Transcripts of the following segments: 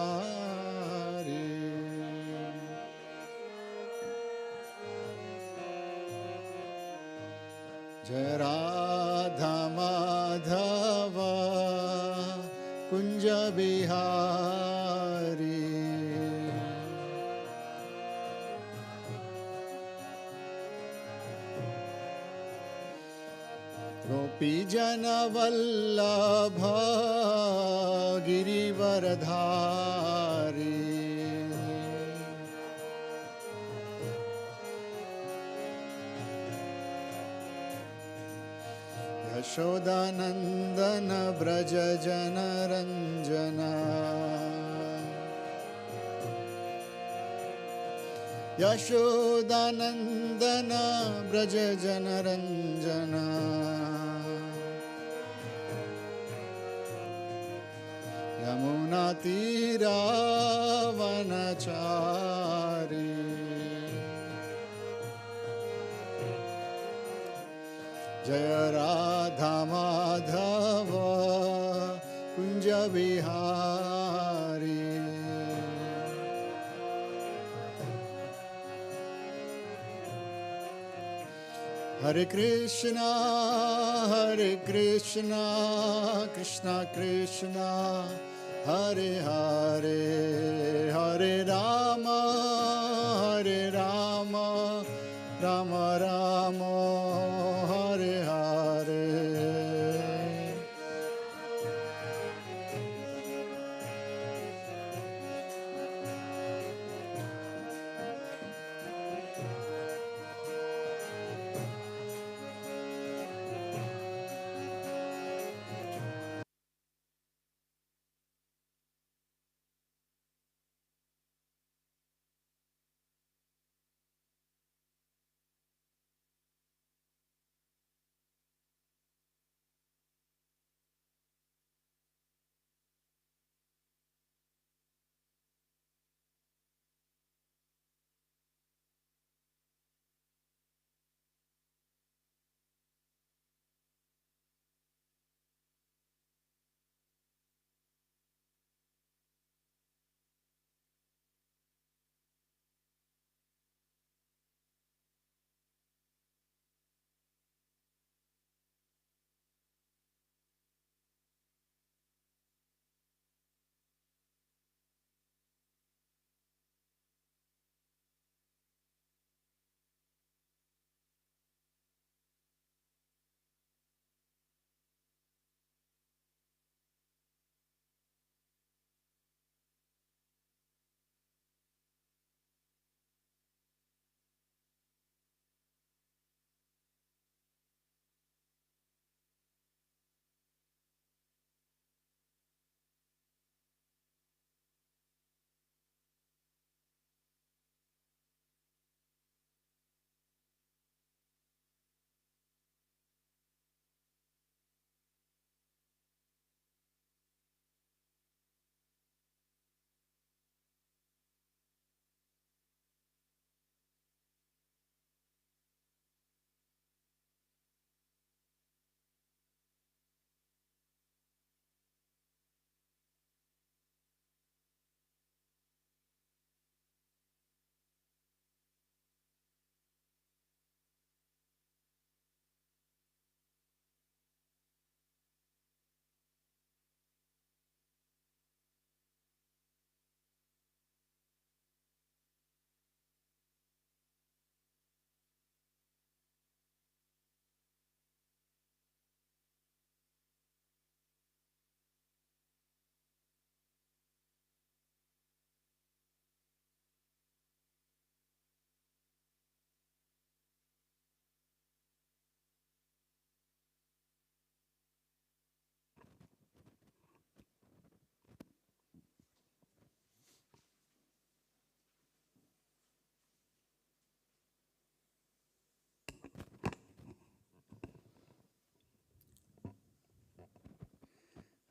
Yamunatiravanachari Jai Radha Madhava Kunja Bihari Gopi Jana Vallabha Girivaradhari Yashodanandana Braja Jana Ranjana Yashodanandana Braja Jana Ranjana Yamunatiravanachari Jaya Radha Madhava Kunja Bihari Hare Krishna Krishna Krishna Hare Hare Hare Rama Rama Rama Hare Hare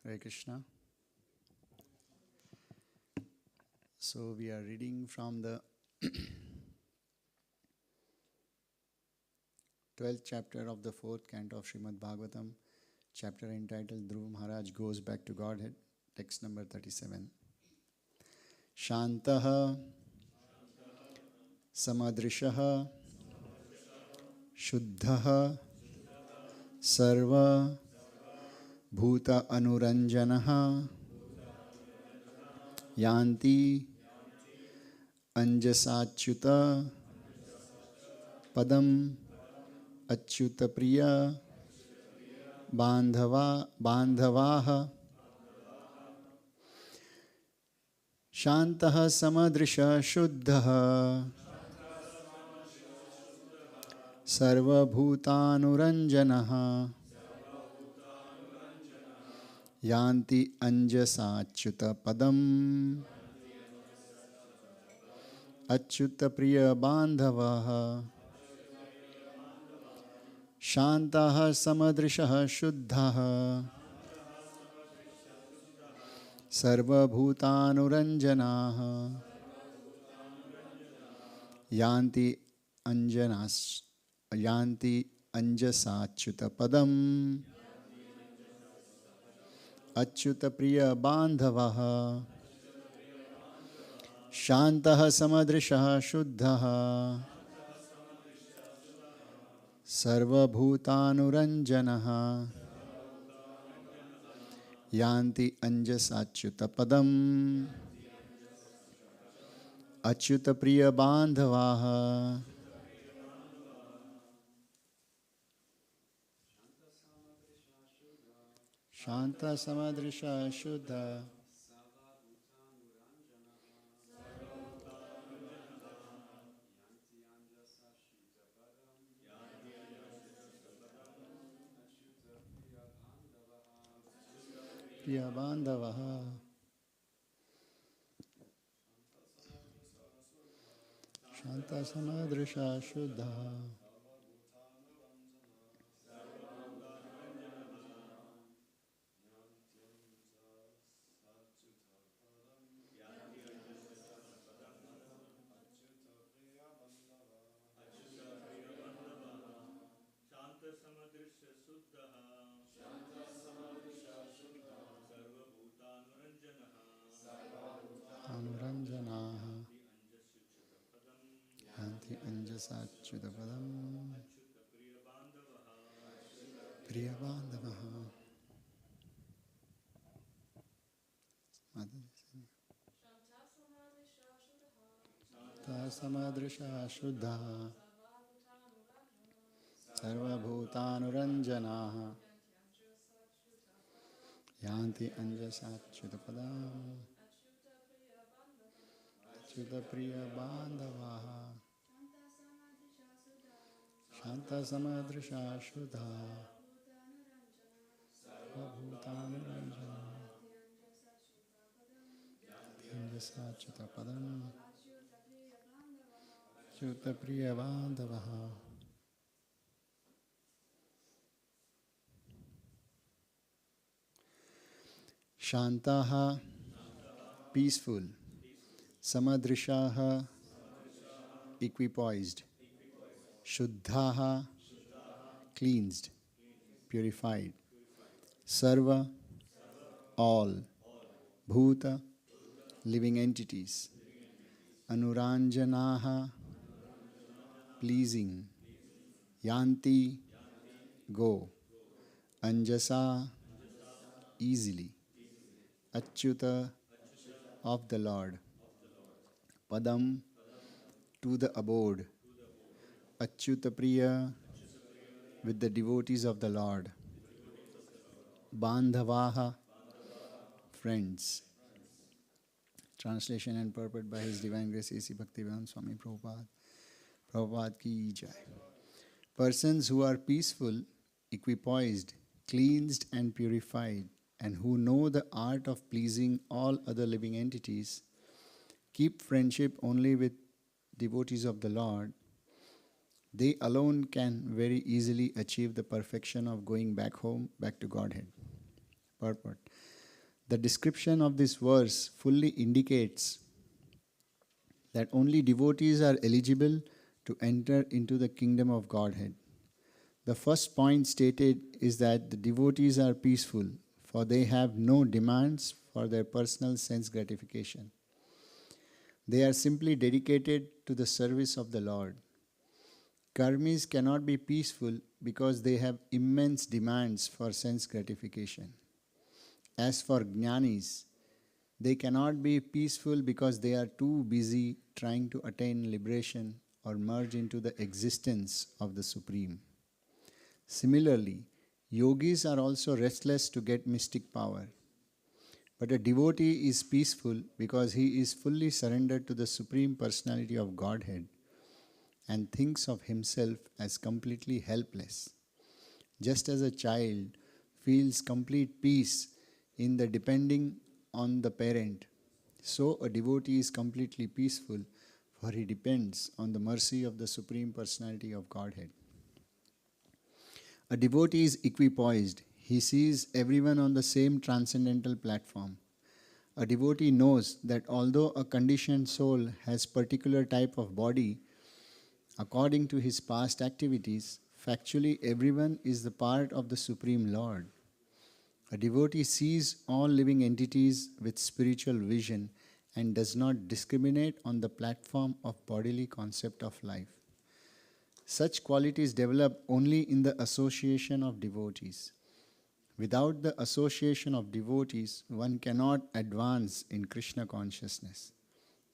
Hare Krishna. So we are reading from the 12th chapter of the 4th canto of Srimad-Bhagavatam, chapter entitled Dhruva Maharaj Goes Back to Godhead, text number 37. Shantaha Samadrishaha Shuddhaha Sarva Bhuta Anuranjanaha Yanti Anjasachyuta Padam Achyuta Priya Bandhavaha Shantaha Samadrisha Shuddhaha Sarva Bhutanuranjanaha Yanti Anjasachyuta Padam Achyuta Priya Bandhavaha Shantaha Samadrishaha Shuddhaha Sarva Bhutanuranjanaha Yanti Anjasachyuta Padam Achyuta Priya Bandhavaha Shantaha Samadrishaha Shuddhaha Sarva Bhutanuranjanaha Yanti Anjasachyuta Padam Achyuta Priya Bandhavaha Shanta Samadrisha Shuddha Priya Bandhavaha Shanta Samadrisha Shuddha Anuranjanaha Yanti Anjasachyuta Padam Priya Bandhavaha Shanta Samadrisha Shuddha Sarva Bhutanuranjanaha Yanti Anjasachyuta Padam Achyuta Priya Bandhavaha Shanta Samadrisha Shuddha Sarva Bhutanuranjana Anjasachyuta Padam Achyuta Priya Bandhavaha. Shantaha, peaceful. Samadrishaha, equipoised. Shuddhaha, cleansed, purified. Sarva, all. Bhuta, living entities. Anuranjanaha, pleasing. Yanti, go. Anjasa, easily. Achyuta, of the Lord. Padam, to the abode. Achyuta Priya, with the devotees of the Lord. Bandhavaha, friends. Translation and purport by His Divine Grace A.C. Bhaktivedanta Swami Prabhupada. Prabhupada ki jai. Persons who are peaceful, equipoised, cleansed and purified, and who know the art of pleasing all other living entities, keep friendship only with devotees of the Lord. They alone can very easily achieve the perfection of going back home, back to Godhead. Purport. The description of this verse fully indicates that only devotees are eligible to enter into the kingdom of Godhead. The first point stated is that the devotees are peaceful, for they have no demands for their personal sense gratification. They are simply dedicated to the service of the Lord. Karmis cannot be peaceful because they have immense demands for sense gratification. As for Jnanis, they cannot be peaceful because they are too busy trying to attain liberation or merge into the existence of the Supreme. Similarly, yogis are also restless to get mystic power. But a devotee is peaceful because he is fully surrendered to the Supreme Personality of Godhead and thinks of himself as completely helpless. Just as a child feels complete peace in the depending on the parent, so a devotee is completely peaceful, for he depends on the mercy of the Supreme Personality of Godhead. A devotee is equipoised. He sees everyone on the same transcendental platform. A devotee knows that although a conditioned soul has particular type of body, according to his past activities, factually everyone is the part of the Supreme Lord. A devotee sees all living entities with spiritual vision and does not discriminate on the platform of bodily concept of life. Such qualities develop only in the association of devotees. Without the association of devotees, one cannot advance in Krishna consciousness.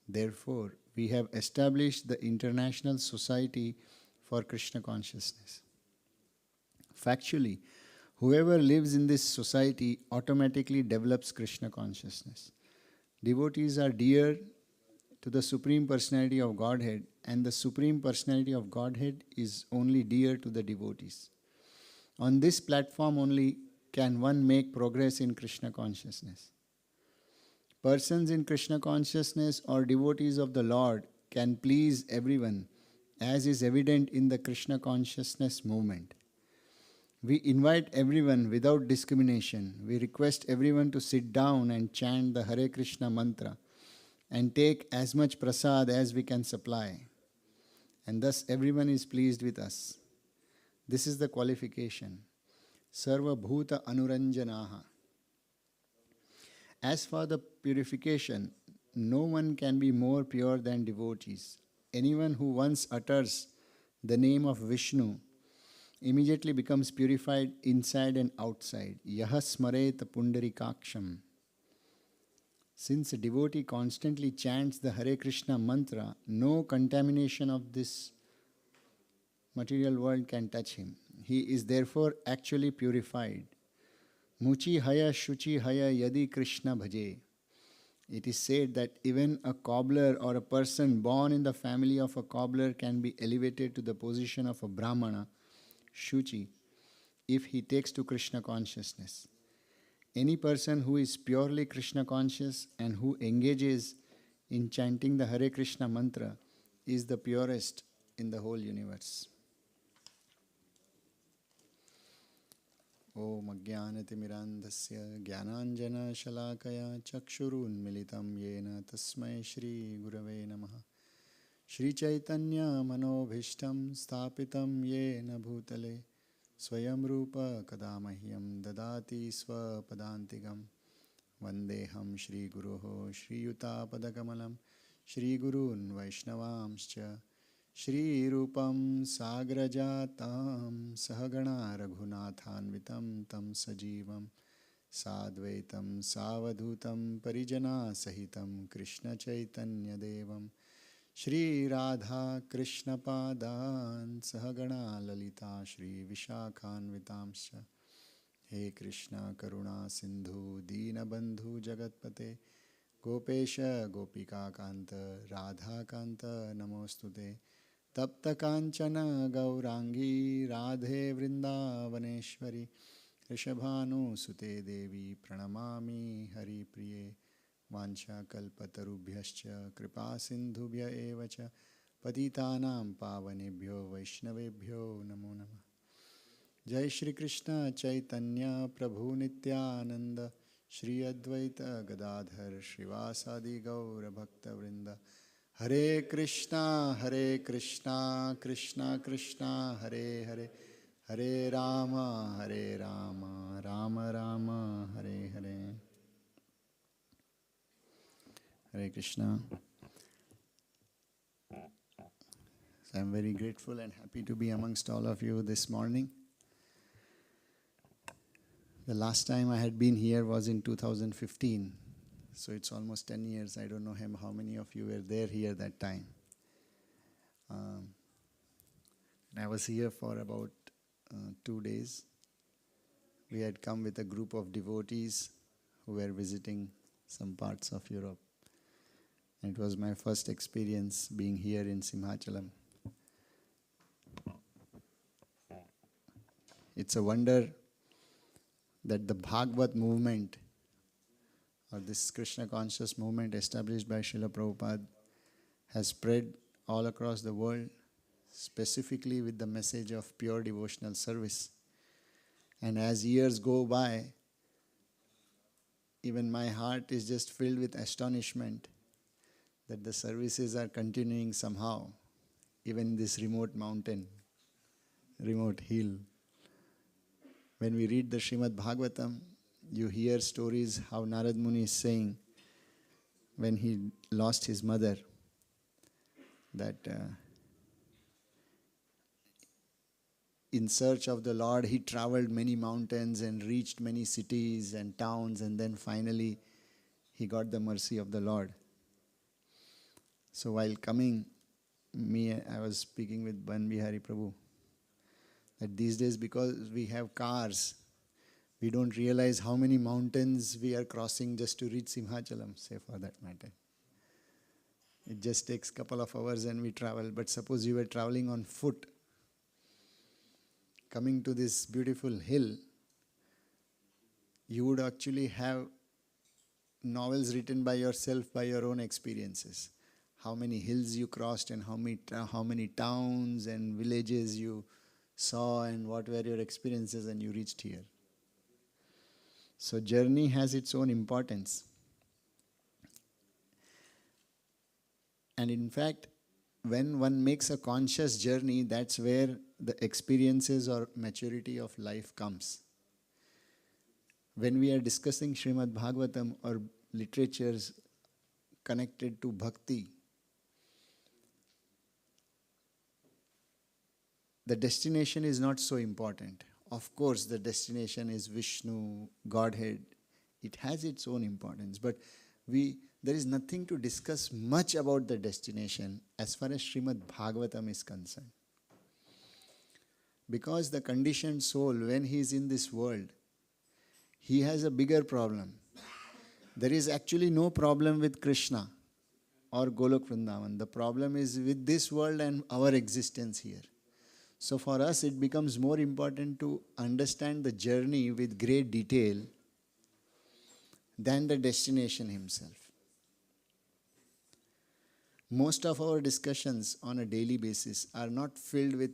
Therefore, we have established the International Society for Krishna Consciousness. Factually, whoever lives in this society automatically develops Krishna consciousness. Devotees are dear to the Supreme Personality of Godhead, and the Supreme Personality of Godhead is only dear to the devotees. On this platform only can one make progress in Krishna consciousness. Persons in Krishna consciousness or devotees of the Lord can please everyone, as is evident in the Krishna consciousness movement. We invite everyone without discrimination. We request everyone to sit down and chant the Hare Krishna mantra and take as much prasad as we can supply. And thus everyone is pleased with us. This is the qualification. Sarva bhuta anuranjanaha. As for the purification, no one can be more pure than devotees. Anyone who once utters the name of Vishnu immediately becomes purified inside and outside. Yaha smaret pundarikaksham. Since a devotee constantly chants the Hare Krishna mantra, no contamination of this material world can touch him. He is therefore actually purified. Muchi haya shuchi haya yadi Krishna bhaje. It is said that even a cobbler or a person born in the family of a cobbler can be elevated to the position of a Brahmana, shuchi, if he takes to Krishna consciousness. Any person who is purely Krishna conscious and who engages in chanting the Hare Krishna mantra is the purest in the whole universe. Om Ajnanatimirandhasya Jnananjana Shalakaya Chakshurun Militam Yena Tasmai Shri Gurave Namaha. Shri Chaitanya Manobhishtam Sthapitam Yena Bhutale Swayam Rupa Kadamahyam Dadati Swapadantigam Vandeham Shri Guruho Shri Yuta Padakamalam Shri Gurun Vaishnavamscha Shri Rupam Sagrajatam Sahagana Raghunathanvitam Tam Sajivam Sadvaitam Savadhutam Parijana Sahitam Krishna Chaitanya Devam Shri Radha Krishna Padan Sahagana Lalita Shri Vishakhanvitamscha. He Krishna Karuna Sindhu Dina Bandhu Jagatpate Gopesha Gopika Kanta Radha Kanta Namostute Tapta Kanchana Gaurangi Radhe Vrindavaneshwari Rishabhanu Sute Devi Pranamami Hari Priye Vancha Kalpatarubhyascha Kripa Sindhubhya Evacha Patitanam Pavanebhyo Vaishnavebhyo Namo Namah. Jai Shri Krishna Chaitanya Prabhu Nityananda Shri Advaita Gadadhar Shrivasadi Gaura Bhakta Vrinda. Hare Krishna Krishna Krishna Hare Hare Hare Rama, Rama Rama, Hare Hare. Hare Krishna. So I'm very grateful and happy to be amongst all of you this morning. The last time I had been here was in 2015. So it's almost 10 years. I don't know how many of you were there here that time. And I was here for about 2 days. We had come with a group of devotees who were visiting some parts of Europe. And it was my first experience being here in Simhachalam. It's a wonder that the Bhagavad movement, or this Krishna conscious movement established by Srila Prabhupada, has spread all across the world, specifically with the message of pure devotional service. And as years go by, even my heart is just filled with astonishment that the services are continuing somehow, even in this remote mountain, remote hill. When we read the Srimad-Bhagavatam, you hear stories how Narad Muni is saying when he lost his mother that in search of the Lord he traveled many mountains and reached many cities and towns, and then finally he got the mercy of the Lord. So while coming, I was speaking with Ban Bihari Prabhu that these days, because we have cars, we don't realize how many mountains we are crossing just to reach Simhachalam, say for that matter. It just takes a couple of hours and we travel. But suppose you were traveling on foot, coming to this beautiful hill, you would actually have novels written by yourself, by your own experiences. How many hills you crossed and how many towns and villages you saw and what were your experiences, and you reached here. So journey has its own importance. And in fact, when one makes a conscious journey, that's where the experiences or maturity of life comes. When we are discussing Śrīmad-Bhāgavatam or literatures connected to bhakti, the destination is not so important. Of course, the destination is Vishnu, Godhead. It has its own importance. But there is nothing to discuss much about the destination as far as Srimad-Bhagavatam is concerned. Because the conditioned soul, when he is in this world, he has a bigger problem. There is actually no problem with Krishna or Golok Vrindavan. The problem is with this world and our existence here. So for us, it becomes more important to understand the journey with great detail than the destination himself. Most of our discussions on a daily basis are not filled with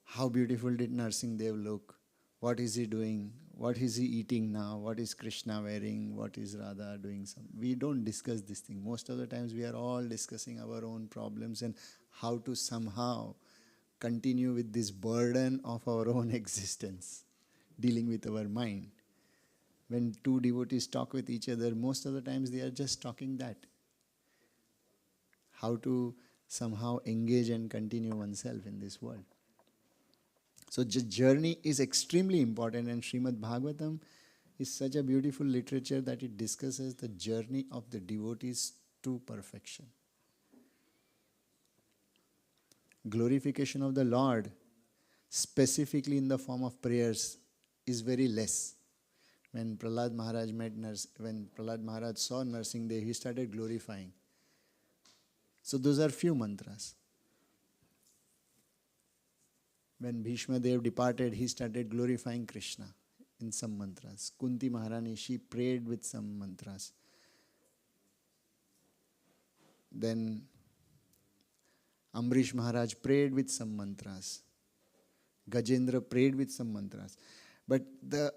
how beautiful did Narsingh Dev look, what is he doing, what is he eating now, what is Krishna wearing, what is Radha doing. We don't discuss this thing. Most of the times we are all discussing our own problems and how to somehow continue with this burden of our own existence, dealing with our mind. When two devotees talk with each other, most of the times they are just talking that. How to somehow engage and continue oneself in this world. So journey is extremely important, and Srimad-Bhagavatam is such a beautiful literature that it discusses the journey of the devotees to perfection. Glorification of the Lord, specifically in the form of prayers, is very less. When Prahlad Maharaj saw Narsingh Dev, he started glorifying. So those are few mantras. When Bhishma Dev departed, he started glorifying Krishna in some mantras. Kunti Maharani, she prayed with some mantras. Then Amrish Maharaj prayed with some mantras. Gajendra prayed with some mantras. But the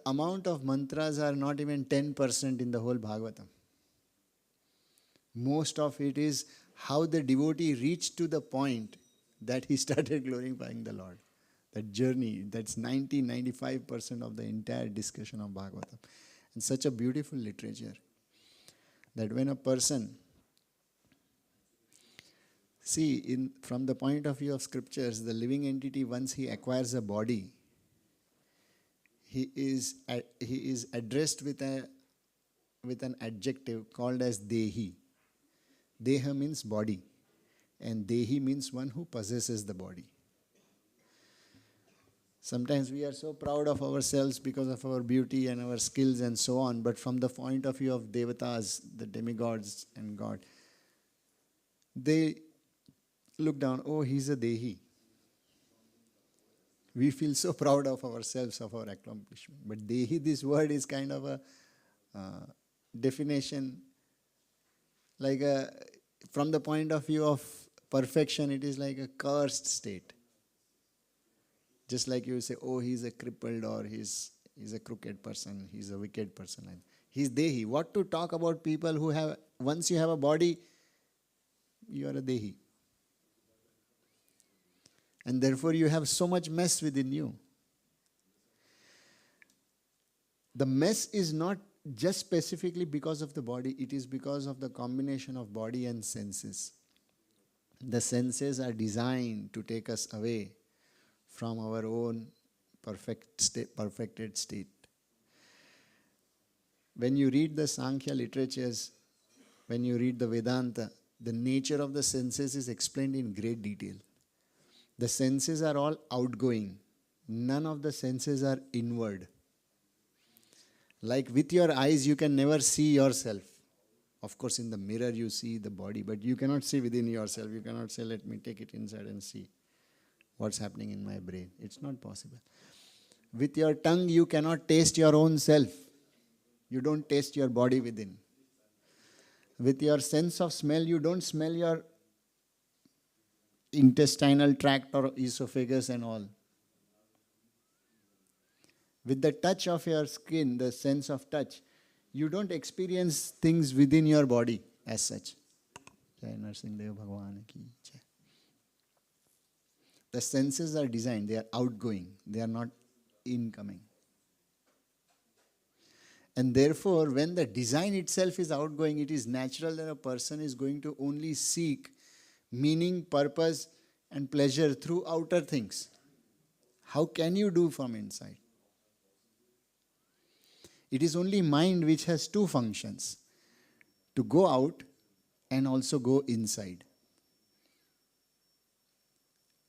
amount of mantras are not even 10% in the whole Bhagavatam. Most of it is how the devotee reached to the point that he started glorifying the Lord. That journey, that's 95% of the entire discussion of Bhagavatam. And such a beautiful literature that when a person, see, from the point of view of scriptures, the living entity, once he acquires a body, he is addressed with an adjective called as Dehi. Deha means body, and Dehi means one who possesses the body. Sometimes we are so proud of ourselves because of our beauty and our skills and so on, but from the point of view of devatas, the demigods and God, they look down, oh, he's a Dehi. We feel so proud of ourselves, of our accomplishment. But Dehi, this word is kind of a definition, like from the point of view of perfection, it is like a cursed state. Just like you say, oh, he's a crippled, or he's a crooked person, he's a wicked person. He's Dehi. What to talk about people who have, once you have a body, you are a Dehi. And therefore you have so much mess within you. The mess is not just specifically because of the body, it is because of the combination of body and senses. The senses are designed to take us away from our own perfected state. When you read the Sankhya literatures, when you read the Vedanta, the nature of the senses is explained in great detail. The senses are all outgoing. None of the senses are inward. Like with your eyes, you can never see yourself. Of course, in the mirror you see the body, but you cannot see within yourself. You cannot say, let me take it inside and see what's happening in my brain. It's not possible. With your tongue, you cannot taste your own self. You don't taste your body within. With your sense of smell, you don't smell your intestinal tract or esophagus and all. With the touch of your skin, the sense of touch, you don't experience things within your body as such. Jai Narsimha Bhagwan ki jai. The senses are designed, they are outgoing, they are not incoming. And therefore, when the design itself is outgoing, it is natural that a person is going to only seek meaning, purpose, and pleasure through outer things. How can you do from inside? It is only mind which has two functions, to go out and also go inside.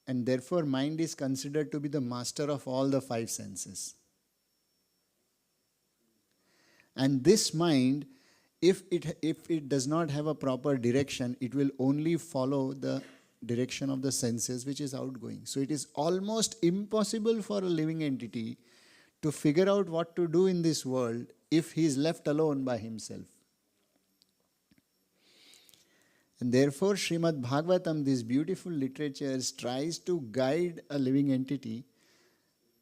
And therefore, mind is considered to be the master of all the five senses. And this mind, if it does not have a proper direction, it will only follow the direction of the senses which is outgoing. So it is almost impossible for a living entity to figure out what to do in this world if he is left alone by himself. And therefore, Srimad-Bhagavatam, this beautiful literature, tries to guide a living entity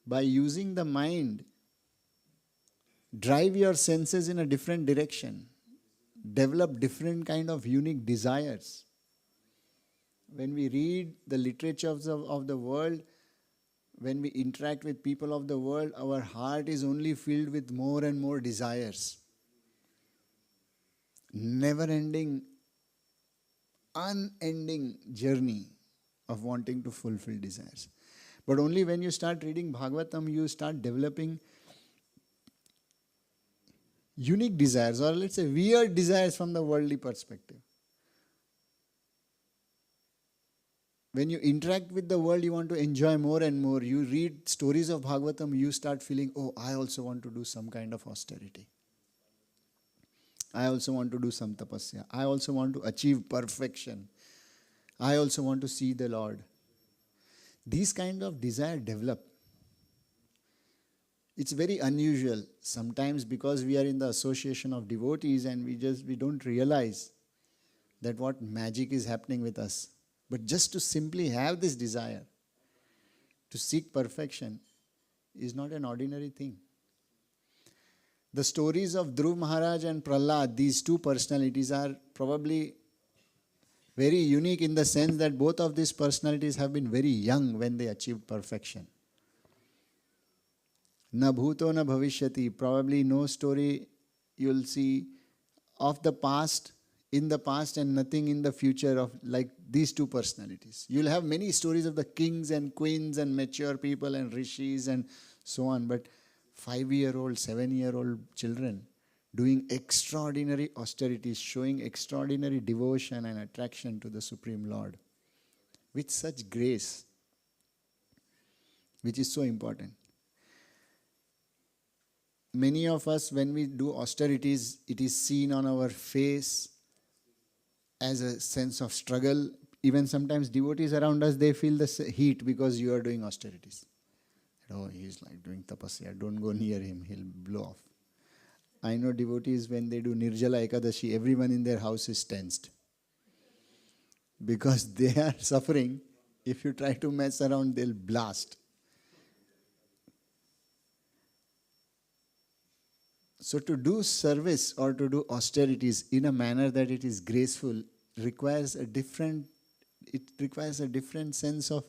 by using the mind. Drive your senses in a different direction. Develop different kind of unique desires. When we read the literatures of the world, when we interact with people of the world, our heart is only filled with more and more desires. Never-ending, unending journey of wanting to fulfill desires. But only when you start reading Bhagavatam, you start developing unique desires, or let's say weird desires from the worldly perspective. When you interact with the world, you want to enjoy more and more. You read stories of Bhagavatam, you start feeling, oh, I also want to do some kind of austerity. I also want to do some tapasya. I also want to achieve perfection. I also want to see the Lord. These kind of desire develop. It's very unusual. Sometimes because we are in the association of devotees and we don't realize that what magic is happening with us. But just to simply have this desire to seek perfection is not an ordinary thing. The stories of Dhruv Maharaj and Prahlad, these two personalities, are probably Very unique in the sense that both of these personalities have been very young when they achieved perfection. Na bhuto na bhavishyati. Probably no story you'll see of the past, in the past, and nothing in the future of like these two personalities. You'll have many stories of the kings and queens and mature people and rishis and so on, but 5-year-old, 7-year-old children doing extraordinary austerities, showing extraordinary devotion and attraction to the Supreme Lord with such grace, which is so important. Many of us, when we do austerities, it is seen on our face as a sense of struggle. Even sometimes devotees around us, they feel the heat because you are doing austerities. Oh, he's like doing tapasya, don't go near him, he'll blow off. I know devotees, when they do Nirjala Ekadashi, everyone in their house is tensed. Because they are suffering. If you try to mess around, they'll blast. So to do service or to do austerities in a manner that it is graceful requires a different sense of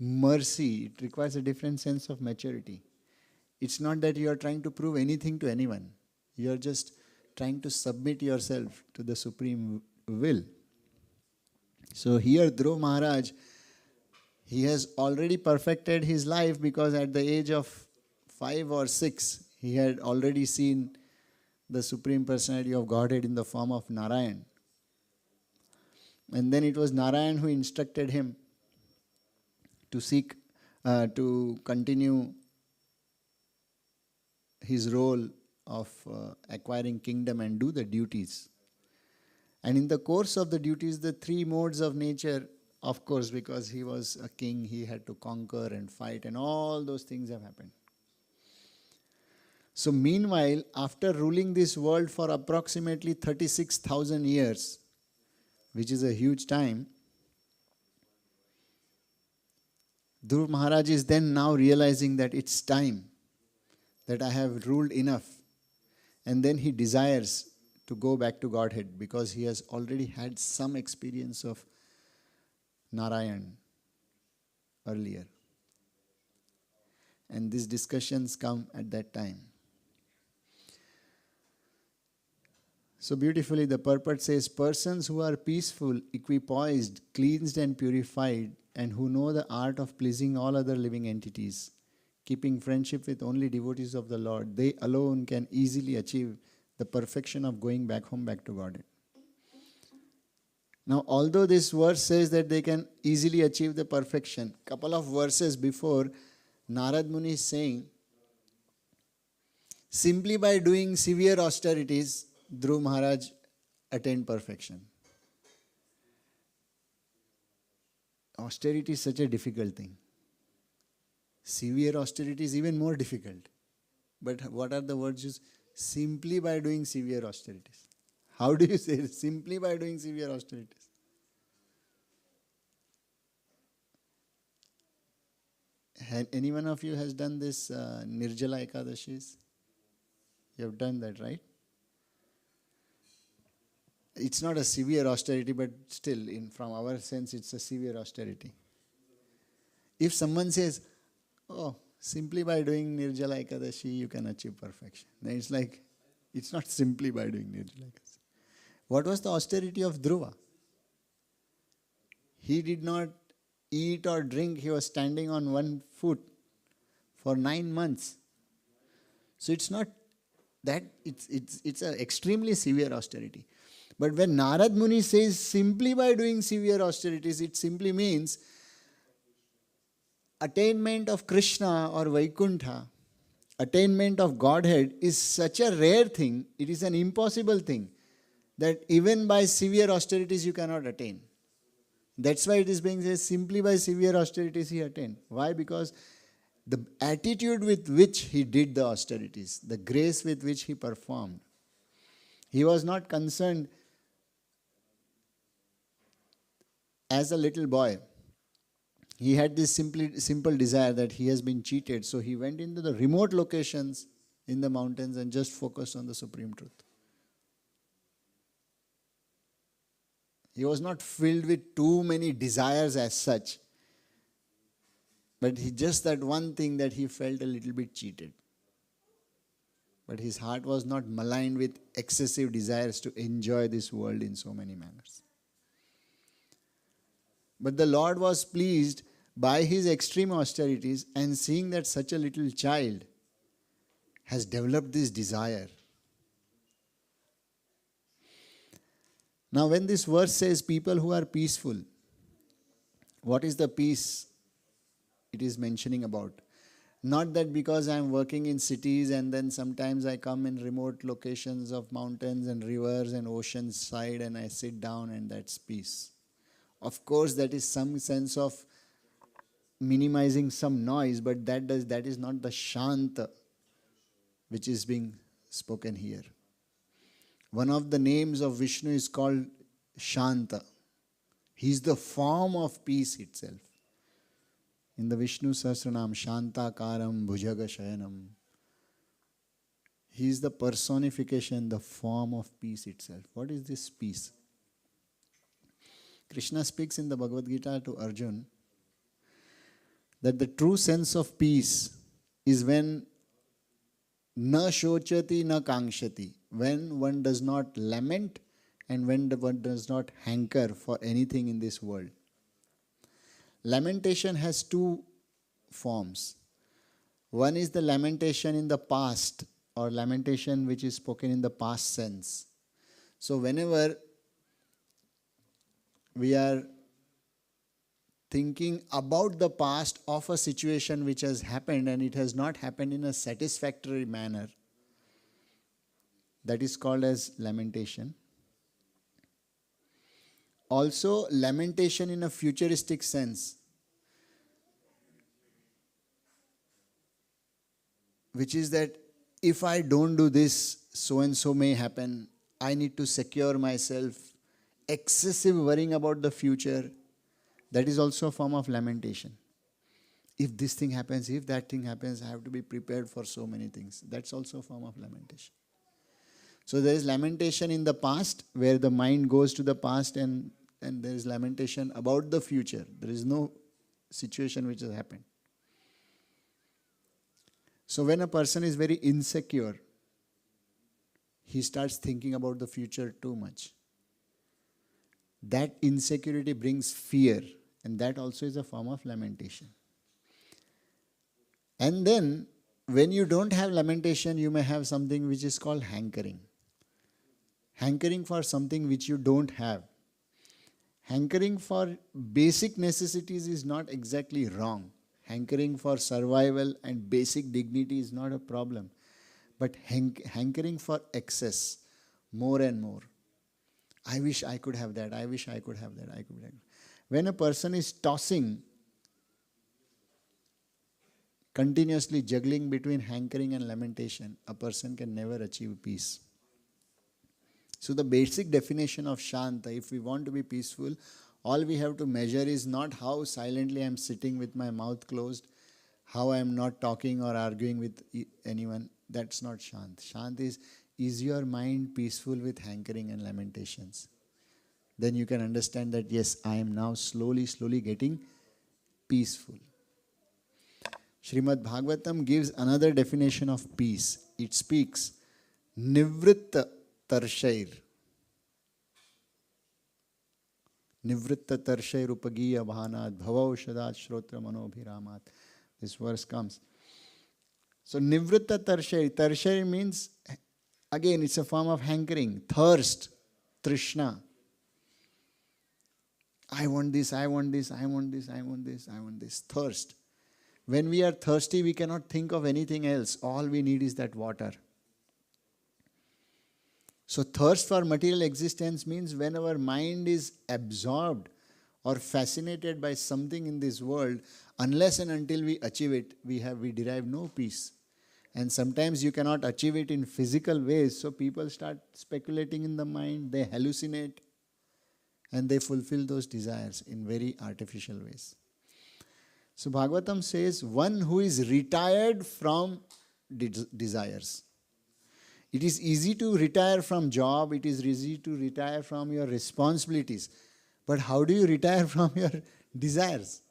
mercy. It requires a different sense of maturity. It's not that you are trying to prove anything to anyone. You are just trying to submit yourself to the Supreme Will. So here Dhruva Maharaj, he has already perfected his life because at the age of 5 or 6, he had already seen the Supreme Personality of Godhead in the form of Narayan. And then it was Narayan who instructed him to continue his role of acquiring kingdom and do the duties. And in the course of the duties, the 3 modes of nature, of course, because he was a king, he had to conquer and fight, and all those things have happened. So meanwhile, after ruling this world for approximately 36,000 years, which is a huge time, Dhruva Maharaj is then now realizing that it's time, that I have ruled enough. And then he desires to go back to Godhead because he has already had some experience of Narayan earlier. And these discussions come at that time. So beautifully the purport says, persons who are peaceful, equipoised, cleansed and purified, and who know the art of pleasing all other living entities, keeping friendship with only devotees of the Lord, they alone can easily achieve the perfection of going back home, back to Godhead. Now, although this verse says that they can easily achieve the perfection, couple of verses before, Narad Muni is saying, simply by doing severe austerities, Dhruva Maharaj attained perfection. Austerity is such a difficult thing. Severe austerity is even more difficult. But what are the words used? Simply by doing severe austerities. How do you say it? Simply by doing severe austerities? Any one of you has done this Nirjala Ekadashis? You have done that, right? It's not a severe austerity, but still, from our sense, it's a severe austerity. If someone says, oh, simply by doing Nirjala Ekadashi, you can achieve perfection. Then it's like, it's not simply by doing Nirjala Ekadashi. What was the austerity of Dhruva? He did not eat or drink. He was standing on one foot for 9 months. So it's not that, it's an extremely severe austerity. But when Narad Muni says simply by doing severe austerities, it simply means attainment of Krishna or Vaikuntha, attainment of Godhead is such a rare thing, it is an impossible thing, that even by severe austerities you cannot attain. That's why it is being said simply by severe austerities he attained. Why? Because the attitude with which he did the austerities, the grace with which he performed, he was not concerned as a little boy. He had this simple desire that he has been cheated. So he went into the remote locations in the mountains and just focused on the Supreme Truth. He was not filled with too many desires as such. But he just that one thing that he felt a little bit cheated. But his heart was not maligned with excessive desires to enjoy this world in so many manners. But the Lord was pleased by his extreme austerities and seeing that such a little child has developed this desire. Now when this verse says people who are peaceful, what is the peace it is mentioning about? Not that because I am working in cities and then sometimes I come in remote locations of mountains and rivers and oceans side and I sit down and that's peace. Of course, that is some sense of minimizing some noise, but that is not the Shanta which is being spoken here. One of the names of Vishnu is called Shanta. He is the form of peace itself. In the Vishnu Sahasranam, Shantakaram Bhujaga Shayanam. He is the personification, the form of peace itself. What is this peace? Krishna speaks in the Bhagavad Gita to Arjuna that the true sense of peace is when na shochati na kangshati, when one does not lament and when one does not hanker for anything in this world. Lamentation has two forms. One is the lamentation in the past, or lamentation which is spoken in the past sense. So whenever we are thinking about the past of a situation which has happened and it has not happened in a satisfactory manner, that is called as lamentation. Also, lamentation in a futuristic sense, which is that if I don't do this, so and so may happen. I need to secure myself. Excessive worrying about the future, that is also a form of lamentation. If this thing happens, if that thing happens, I have to be prepared for so many things. That's also a form of lamentation. So there is lamentation in the past, where the mind goes to the past, and there is lamentation about the future. There is no situation which has happened. So when a person is very insecure, he starts thinking about the future too much. That insecurity brings fear, and that also is a form of lamentation. And then, when you don't have lamentation, you may have something which is called hankering. Hankering for something which you don't have. Hankering for basic necessities is not exactly wrong. Hankering for survival and basic dignity is not a problem. But hankering for excess, more and more. I wish I could have that, I wish I could have that, I could have that. When a person is tossing, continuously juggling between hankering and lamentation, a person can never achieve peace. So the basic definition of Shanta, if we want to be peaceful, all we have to measure is not how silently I am sitting with my mouth closed, how I am not talking or arguing with anyone. That's not Shant. Shant is your mind peaceful with hankering and lamentations? Then you can understand that yes, I am now slowly getting peaceful. Srimad-Bhagavatam gives another definition of peace. It speaks Nivritta Tarshair. Nivritta Tarshair Upagiya Bhanat Bhavaushadhat Shrotra Manobhiramat. This verse comes. So Nivritta Tarshair. Tarshair means, again, it's a form of hankering, thirst, Trishna. I want this, I want this, I want this, I want this, I want this. Thirst. When we are thirsty, we cannot think of anything else. All we need is that water. So thirst for material existence means when our mind is absorbed or fascinated by something in this world, unless and until we achieve it, we derive no peace. And sometimes you cannot achieve it in physical ways, so people start speculating in the mind, they hallucinate, and they fulfill those desires in very artificial ways. So Bhagavatam says, one who is retired from desires. It is easy to retire from job, it is easy to retire from your responsibilities. But how do you retire from your desires?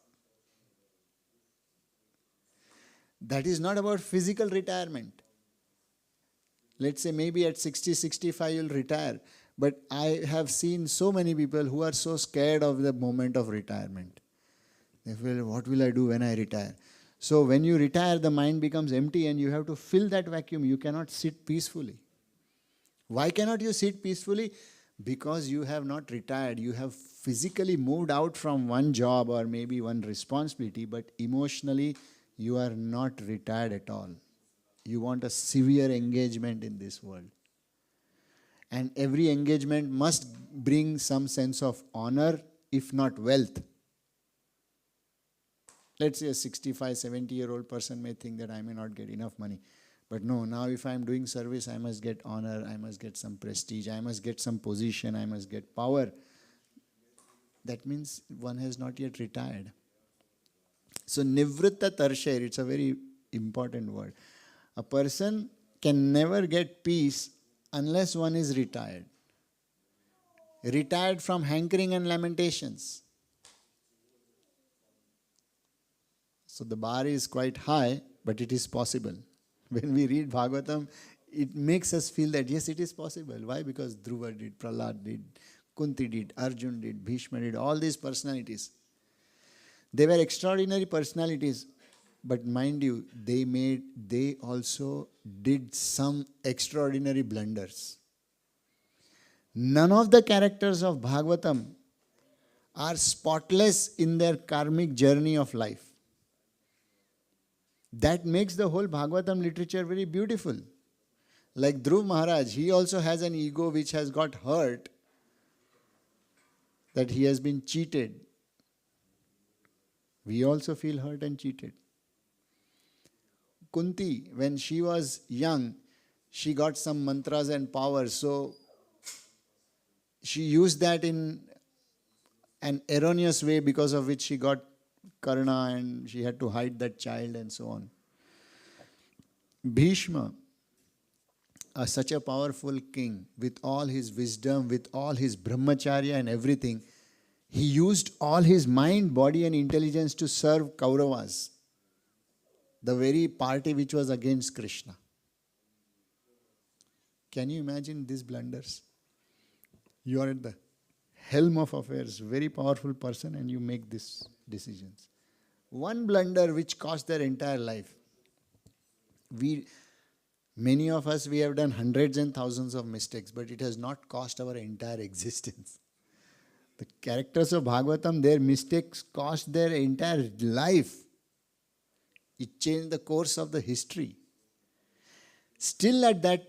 That is not about physical retirement. Let's say maybe at 60, 65 you'll retire. But I have seen so many people who are so scared of the moment of retirement. They feel, what will I do when I retire? So when you retire, the mind becomes empty and you have to fill that vacuum. You cannot sit peacefully. Why cannot you sit peacefully? Because you have not retired. You have physically moved out from one job or maybe one responsibility, but emotionally you are not retired at all. You want a severe engagement in this world. And every engagement must bring some sense of honor, if not wealth. Let's say a 65, 70-year-old person may think that I may not get enough money. But no, now if I am doing service, I must get honor, I must get some prestige, I must get some position, I must get power. That means one has not yet retired. So nivritta tarsher, it's a very important word. A person can never get peace unless one is retired. Retired from hankering and lamentations. So the bar is quite high, but it is possible. When we read Bhagavatam, it makes us feel that yes, it is possible. Why? Because Dhruva did, Prahlad did, Kunti did, Arjun did, Bhishma did, all these personalities. They were extraordinary personalities, but mind you, they also did some extraordinary blunders. None of the characters of Bhagavatam are spotless in their karmic journey of life. That makes the whole Bhagavatam literature very beautiful. Like Dhruv Maharaj, he also has an ego which has got hurt, that he has been cheated. We also feel hurt and cheated. Kunti, when she was young, she got some mantras and powers, so she used that in an erroneous way, because of which she got Karna and she had to hide that child and so on. Bhishma, such a powerful king, with all his wisdom, with all his brahmacharya and everything, he used all his mind, body and intelligence to serve Kauravas, the very party which was against Krishna. Can you imagine these blunders? You are at the helm of affairs, very powerful person, and you make these decisions. One blunder which cost their entire life. Many of us, we have done hundreds and thousands of mistakes, but it has not cost our entire existence. The characters of Bhagavatam, their mistakes cost their entire life. It changed the course of the history. Still at that,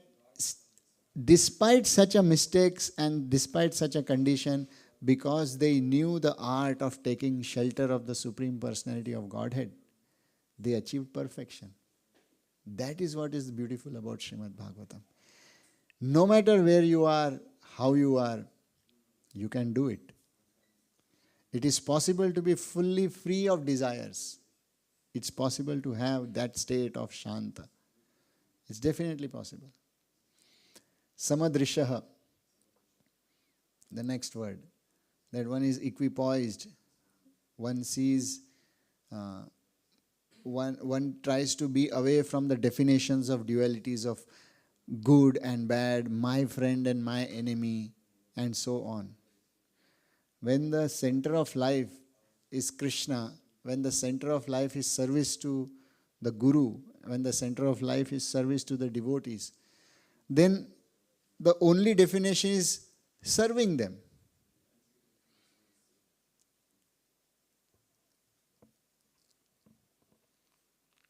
despite such a mistakes and despite such a condition, because they knew the art of taking shelter of the Supreme Personality of Godhead, they achieved perfection. That is what is beautiful about Srimad-Bhagavatam. No matter where you are, how you are, you can do it. It is possible to be fully free of desires. It's possible to have that state of Shanta. It's definitely possible. Samadrishaha, the next word, that one is equipoised. One sees, one tries to be away from the definitions of dualities of good and bad, my friend and my enemy, and so on. When the center of life is Krishna, when the center of life is service to the Guru, when the center of life is service to the devotees, then the only definition is serving them.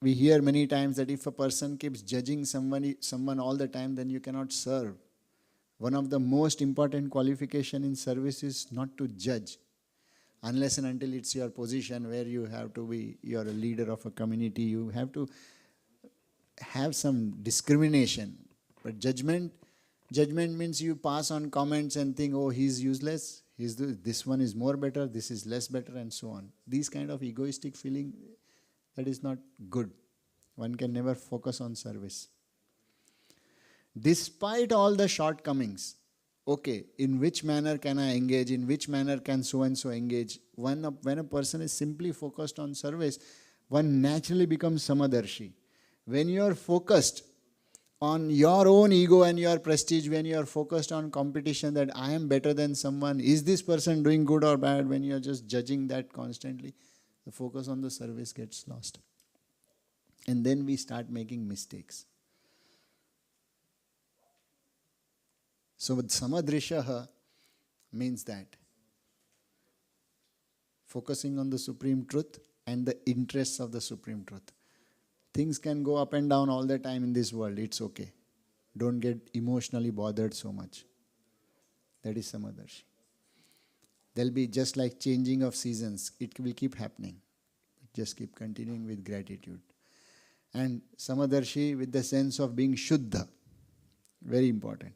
We hear many times that if a person keeps judging someone all the time, then you cannot serve. One of the most important qualifications in service is not to judge, unless and until it's your position where you have to be, you're a leader of a community, you have to have some discrimination. But judgment means you pass on comments and think, oh, he's useless, this one is more better, this is less better, and so on. These kind of egoistic feeling, that is not good. One can never focus on service. Despite all the shortcomings, okay, in which manner can I engage, in which manner can so and so engage. When a person is simply focused on service, one naturally becomes samadarshi. When you are focused on your own ego and your prestige, when you are focused on competition, that I am better than someone, is this person doing good or bad, when you are just judging that constantly, the focus on the service gets lost. And then we start making mistakes. So samadrishaha means that focusing on the supreme truth and the interests of the supreme truth. Things can go up and down all the time in this world. It's okay. Don't get emotionally bothered so much. That is samadarshi. There'll be just like changing of seasons. It will keep happening. Just keep continuing with gratitude. And samadarshi with the sense of being shuddha. Very important.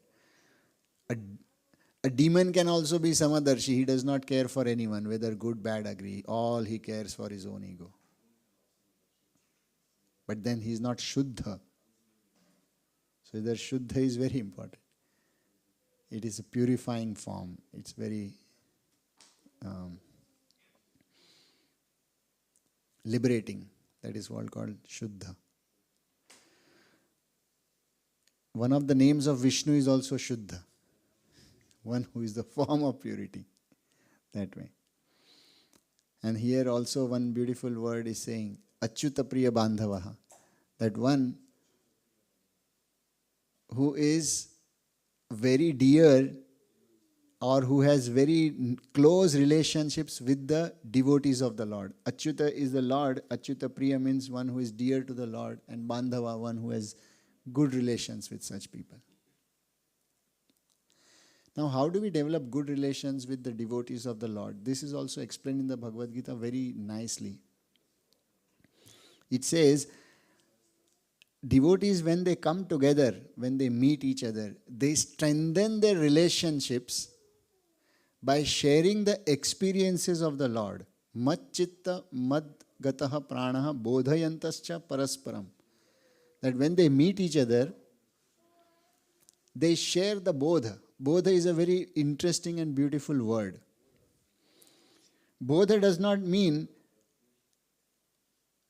A demon can also be samadarshi. He does not care for anyone, whether good, bad, agree. All he cares for his own ego. But then he is not shuddha. So either shuddha is very important. It is a purifying form. It's very liberating. That is what called shuddha. One of the names of Vishnu is also Shuddha. One who is the form of purity. That way. And here also one beautiful word is saying, Achyuta Priya Bandhavaha. That one who is very dear or who has very close relationships with the devotees of the Lord. Achyuta is the Lord. Achyuta Priya means one who is dear to the Lord. And Bandhava, one who has good relations with such people. Now, how do we develop good relations with the devotees of the Lord? This is also explained in the Bhagavad Gita very nicely. It says, devotees, when they come together, when they meet each other, they strengthen their relationships by sharing the experiences of the Lord. Mat chitta mad gataha pranaha bodhayantascha parasparam. That when they meet each other, they share the bodha. Bodha is a very interesting and beautiful word. Bodha does not mean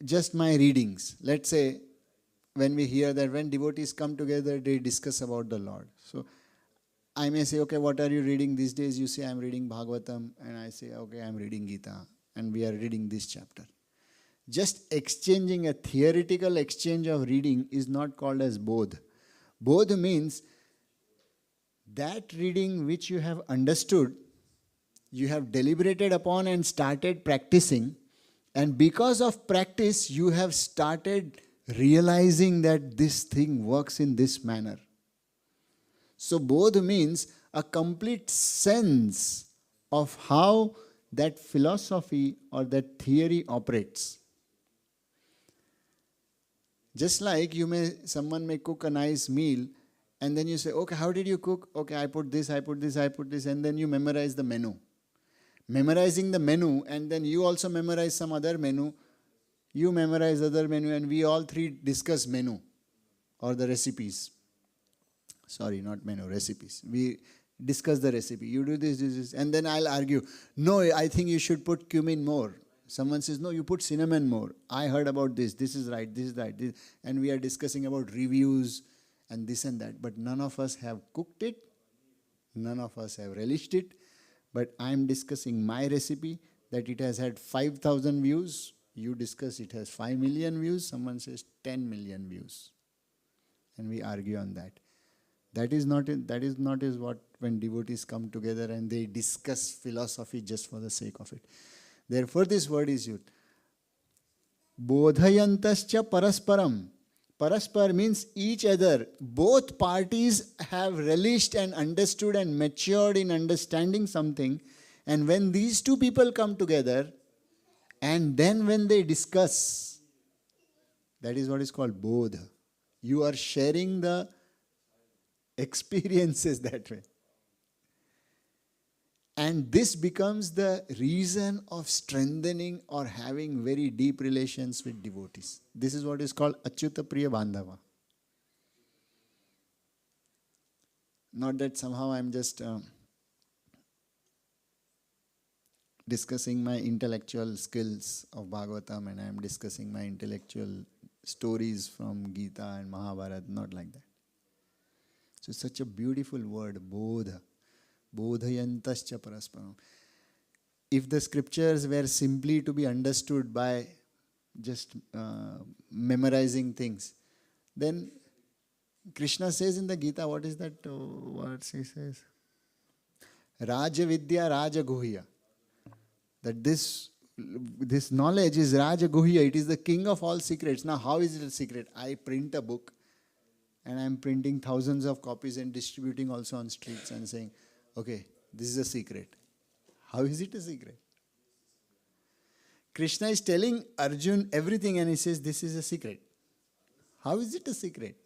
just my readings. Let's say, when we hear that when devotees come together, they discuss about the Lord. So, I may say, okay, what are you reading these days? You say, I'm reading Bhagavatam. And I say, okay, I'm reading Gita. And we are reading this chapter. Just exchanging a theoretical exchange of reading is not called as bodh. Bodh means that reading which you have understood, you have deliberated upon and started practicing. And because of practice, you have started realizing that this thing works in this manner. So bodh means a complete sense of how that philosophy or that theory operates. Just like someone may cook a nice meal and then you say, okay, how did you cook? Okay, I put this, and then you memorize the menu. Memorizing the menu, and then you also memorize some other menu. You memorize other menu, and we all three discuss menu or the recipes. Sorry, not menu, recipes. We discuss the recipe. You do this, and then I'll argue. No, I think you should put cumin more. Someone says, no, you put cinnamon more. I heard about this. This is right, this is right. This. And we are discussing about reviews and this and that. But none of us have cooked it. None of us have relished it. But I am discussing my recipe, that it has had 5,000 views. You discuss it has 5 million views. Someone says 10 million views. And we argue on that. That is not what when devotees come together and they discuss philosophy just for the sake of it. Therefore, this word is used. Bodhayantascha parasparam. Paraspar means each other. Both parties have relished and understood and matured in understanding something. And when these two people come together, and then when they discuss, that is what is called bodha. You are sharing the experiences that way. And this becomes the reason of strengthening or having very deep relations with devotees. This is what is called Achyuta Priya Bandhava. not that somehow I'm just discussing my intellectual skills of Bhagavatam and I'm discussing my intellectual stories from Gita and Mahabharata, not like that. So such a beautiful word, bodha. Bodhayantascha parasparam. If the scriptures were simply to be understood by just memorizing things, then Krishna says in the Gita, what is that words he says? Raja Vidya Raja Guhya. That this knowledge is Raja Guhya, it is the king of all secrets. Now how is it a secret? I print a book and I am printing thousands of copies and distributing also on streets and saying, okay, this is a secret. How is it a secret? Krishna is telling Arjun everything and he says, this is a secret. How is it a secret?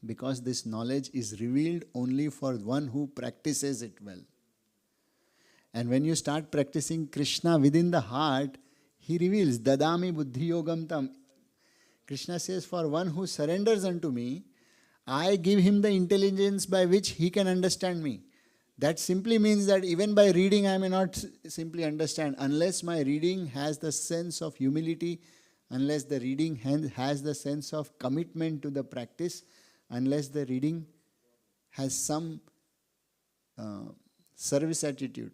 Because this knowledge is revealed only for one who practices it well. And when you start practicing Krishna within the heart, he reveals, Dadami buddhi yogam tam. Krishna says, for one who surrenders unto me, I give him the intelligence by which he can understand me. That simply means that even by reading I may not simply understand. Unless my reading has the sense of humility, unless the reading has the sense of commitment to the practice, unless the reading has some service attitude,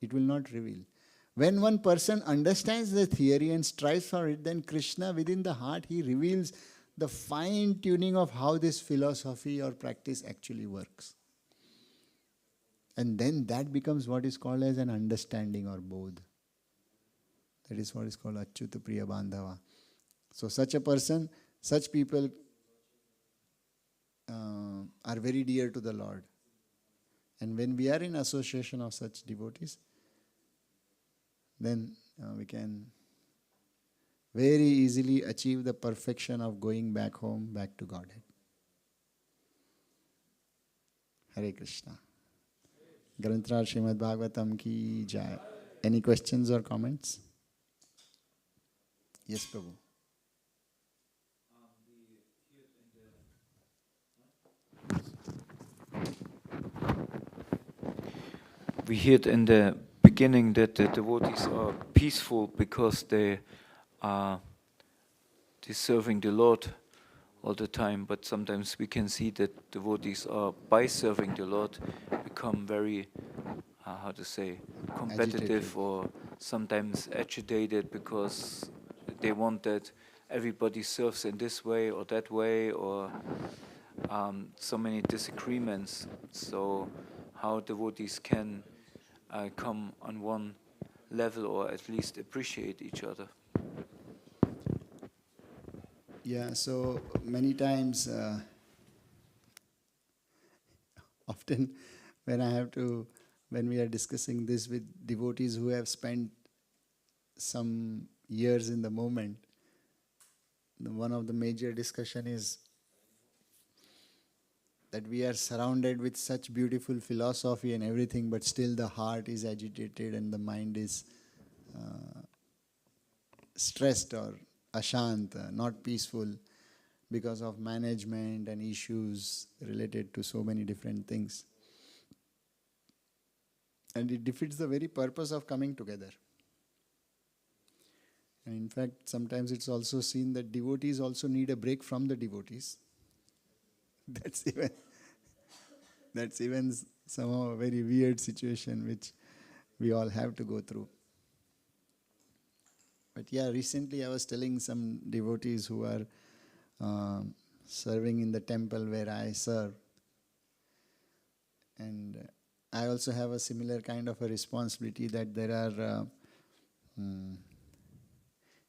it will not reveal. When one person understands the theory and strives for it, then Krishna within the heart, he reveals the fine tuning of how this philosophy or practice actually works. And then that becomes what is called as an understanding or bodh. That is what is called Achyuta Priya Bandhava. So such a person, such people are very dear to the Lord. And when we are in association of such devotees, then we can very easily achieve the perfection of going back home, back to Godhead. Hare Krishna. Granthra Srimad-Bhagavatam ki jai. Any questions or comments? Yes, Prabhu. We heard in the beginning that the devotees are peaceful because they are serving the Lord all the time, but sometimes we can see that devotees are, by serving the Lord, become very, competitive Agitated. or sometimes agitated because they want that everybody serves in this way or that way, or so many disagreements. So how devotees can come on one level or at least appreciate each other. Yeah, so many times, often when we are discussing this with devotees who have spent some years in the moment, one of the major discussion is that we are surrounded with such beautiful philosophy and everything, but still the heart is agitated and the mind is stressed or ashant, not peaceful, because of management and issues related to so many different things. And it defeats the very purpose of coming together. And in fact, sometimes it's also seen that devotees also need a break from the devotees. That's even somehow a very weird situation which we all have to go through. But yeah, recently I was telling some devotees who are serving in the temple where I serve. And I also have a similar kind of a responsibility that there are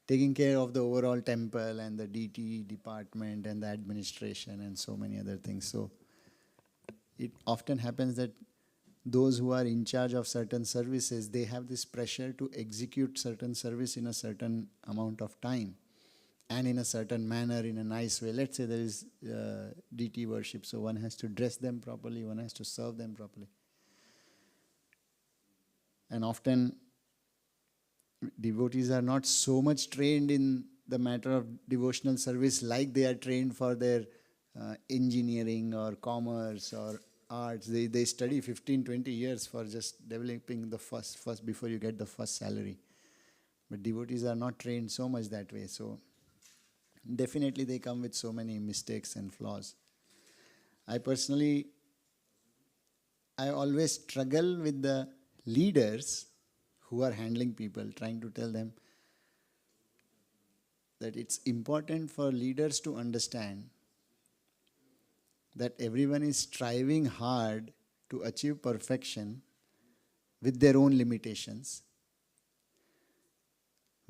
taking care of the overall temple and the DT department and the administration and so many other things. So it often happens that those who are in charge of certain services, they have this pressure to execute certain service in a certain amount of time and in a certain manner, in a nice way. Let's say there is DT worship, so one has to dress them properly, one has to serve them properly. And often devotees are not so much trained in the matter of devotional service like they are trained for their engineering or commerce or arts. They study 15, 20 years for just developing the first before you get the first salary. But devotees are not trained so much that way. So definitely they come with so many mistakes and flaws. I always struggle with the leaders who are handling people, trying to tell them that it's important for leaders to understand that everyone is striving hard to achieve perfection with their own limitations.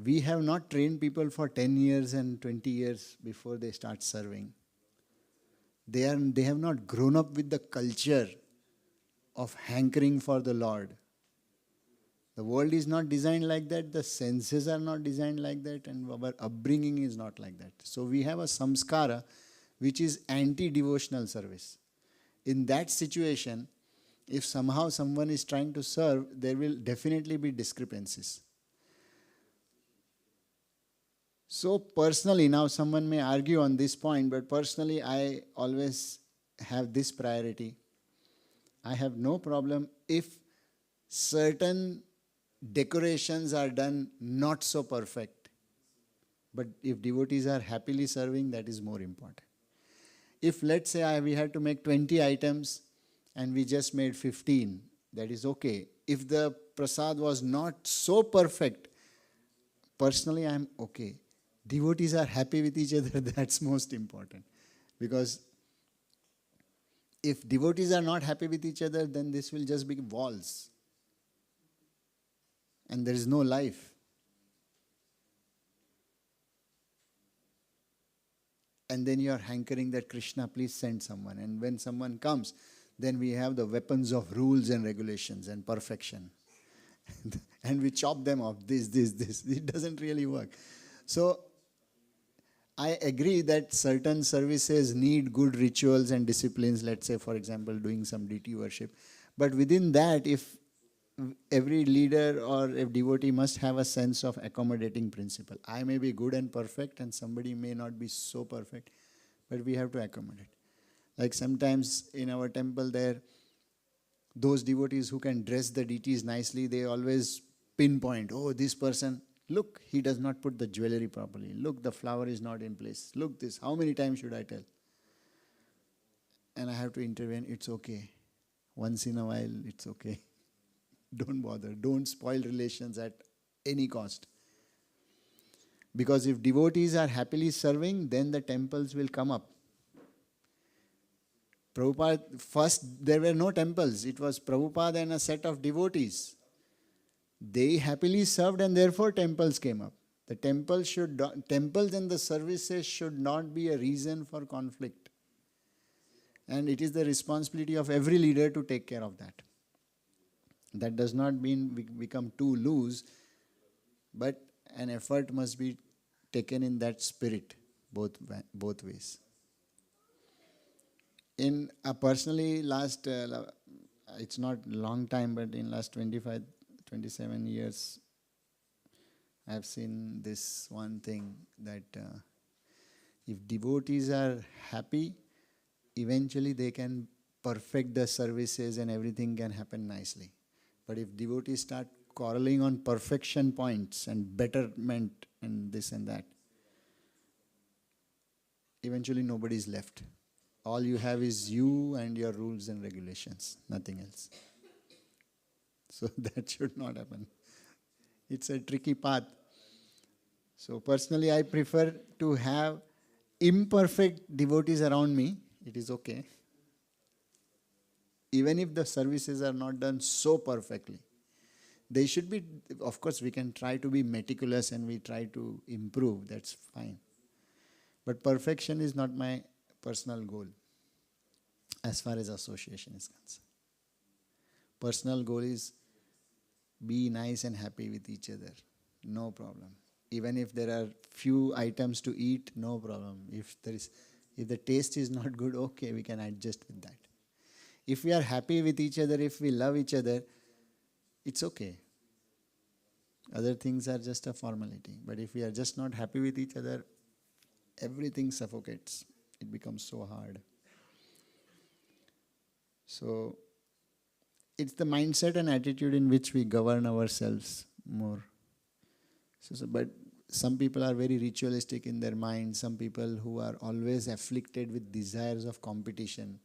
We have not trained people for 10 years and 20 years before they start serving. They have not grown up with the culture of hankering for the Lord. The world is not designed like that, the senses are not designed like that, and our upbringing is not like that. So we have a samskara which is anti-devotional service. In that situation, if somehow someone is trying to serve, there will definitely be discrepancies. So personally, now someone may argue on this point, but personally I always have this priority. I have no problem if certain decorations are done not so perfect. But if devotees are happily serving, that is more important. If let's say we had to make 20 items and we just made 15, that is okay. If the prasad was not so perfect, personally I am okay. Devotees are happy with each other, that's most important. Because if devotees are not happy with each other, then this will just be walls. And there is no life. And then you are hankering that Krishna, please send someone. And when someone comes, then we have the weapons of rules and regulations and perfection. And we chop them off, this. It doesn't really work. So, I agree that certain services need good rituals and disciplines, let's say, for example, doing some deity worship. But within that, if every leader or a devotee must have a sense of accommodating principle. I may be good and perfect and somebody may not be so perfect, but we have to accommodate. Like sometimes in our temple there, those devotees who can dress the deities nicely, they always pinpoint, oh, this person, look, he does not put the jewelry properly. Look, the flower is not in place. Look this, how many times should I tell? And I have to intervene, it's okay. Once in a while, it's okay. Don't bother. Don't spoil relations at any cost. Because if devotees are happily serving, then the temples will come up. Prabhupada, first there were no temples. It was Prabhupada and a set of devotees. They happily served and therefore temples came up. The temples and the services should not be a reason for conflict. And it is the responsibility of every leader to take care of that. That does not mean we become too loose, but an effort must be taken in that spirit, both ways. In personally, last, it's not long time, but in last 25, 27 years, I have seen this one thing that if devotees are happy, eventually they can perfect the services and everything can happen nicely. But if devotees start quarreling on perfection points and betterment and this and that, eventually nobody is left. All you have is you and your rules and regulations, nothing else. So that should not happen. It's a tricky path. So personally I prefer to have imperfect devotees around me. It is okay. Even if the services are not done so perfectly. They should be, of course we can try to be meticulous and we try to improve, that's fine. But perfection is not my personal goal as far as association is concerned. Personal goal is be nice and happy with each other, no problem. Even if there are few items to eat, no problem. If the taste is not good, okay, we can adjust with that. If we are happy with each other, if we love each other, it's okay. Other things are just a formality. But if we are just not happy with each other, everything suffocates. It becomes so hard. So, it's the mindset and attitude in which we govern ourselves more. But some people are very ritualistic in their mind. Some people who are always afflicted with desires of competition.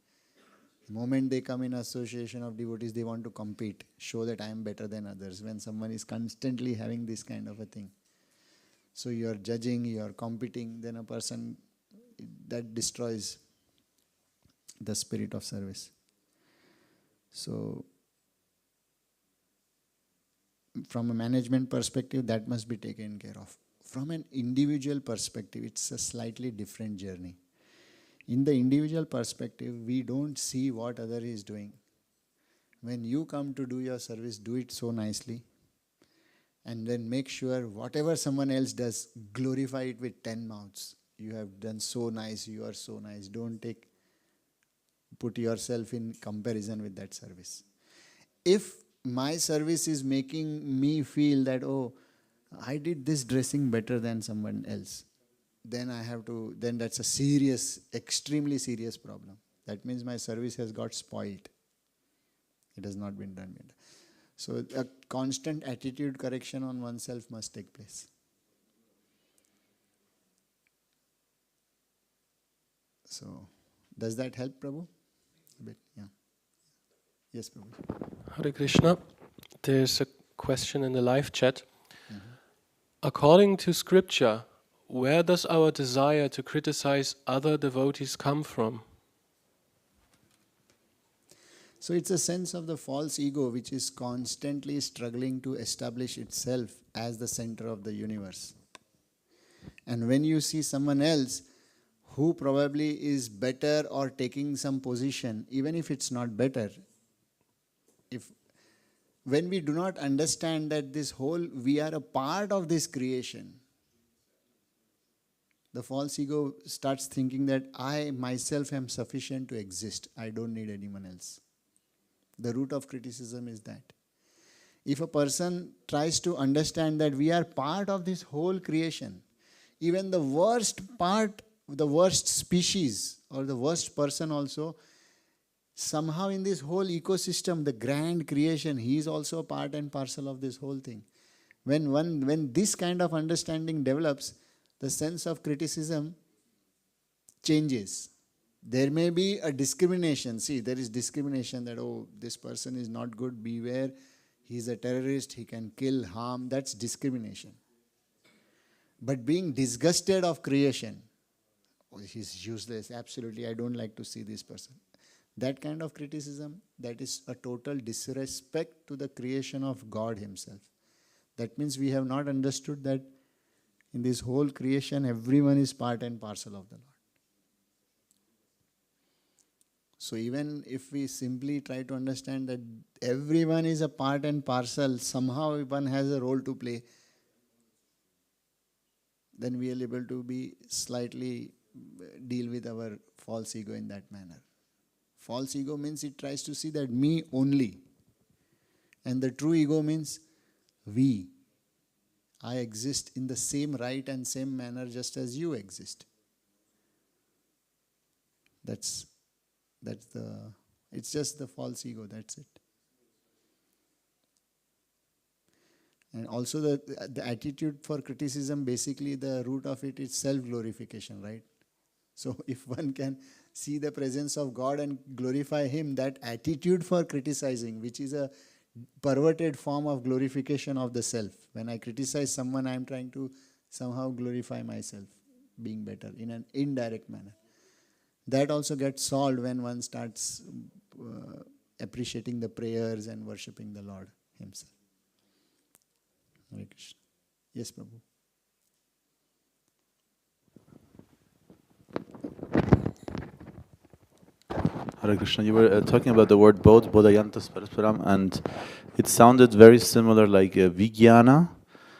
The moment they come in association of devotees, they want to compete, show that I am better than others. When someone is constantly having this kind of a thing. So you are judging, you are competing, then a person, that destroys the spirit of service. So, from a management perspective, that must be taken care of. From an individual perspective, it's a slightly different journey. In the individual perspective, we don't see what other is doing. When you come to do your service, do it so nicely. And then make sure whatever someone else does, glorify it with 10 mouths. You have done so nice, you are so nice. Don't put yourself in comparison with that service. If my service is making me feel that, oh, I did this dressing better than someone else, then that's a serious, extremely serious problem. That means my service has got spoiled. It has not been done yet. So a constant attitude correction on oneself must take place. So, does that help, Prabhu? A bit, yeah. Yes, Prabhu. Hare Krishna. There's a question in the live chat. According to scripture, where does our desire to criticize other devotees come from? So it's a sense of the false ego which is constantly struggling to establish itself as the center of the universe. And when you see someone else who probably is better or taking some position, even if it's not better, when we do not understand that we are a part of this creation, the false ego starts thinking that I myself am sufficient to exist. I don't need anyone else. The root of criticism is that. If a person tries to understand that we are part of this whole creation, even the worst part, the worst species or the worst person also, somehow in this whole ecosystem, the grand creation, he is also part and parcel of this whole thing. When this kind of understanding develops, the sense of criticism changes. There may be a discrimination. See, there is discrimination that, oh, this person is not good, beware, he is a terrorist, he can kill, harm. That's discrimination. But being disgusted of creation, oh, he's useless, absolutely, I don't like to see this person. That kind of criticism, that is a total disrespect to the creation of God himself. That means we have not understood that in this whole creation, everyone is part and parcel of the Lord. So even if we simply try to understand that everyone is a part and parcel, somehow one has a role to play, then we are able to be slightly deal with our false ego in that manner. False ego means it tries to see that me only. And the true ego means we. I exist in the same right and same manner just as you exist. It's just the false ego, that's it. And also the attitude for criticism, basically the root of it is self-glorification, right? So if one can see the presence of God and glorify Him, that attitude for criticizing, which is a perverted form of glorification of the self. When I criticize someone, I am trying to somehow glorify myself, being better in an indirect manner. That also gets solved when one starts appreciating the prayers and worshipping the Lord Himself. Hare Krishna. Yes, Prabhu. Hare Krishna, you were talking about the word bodh, bodhayantas parasparam, and it sounded very similar like vijnana,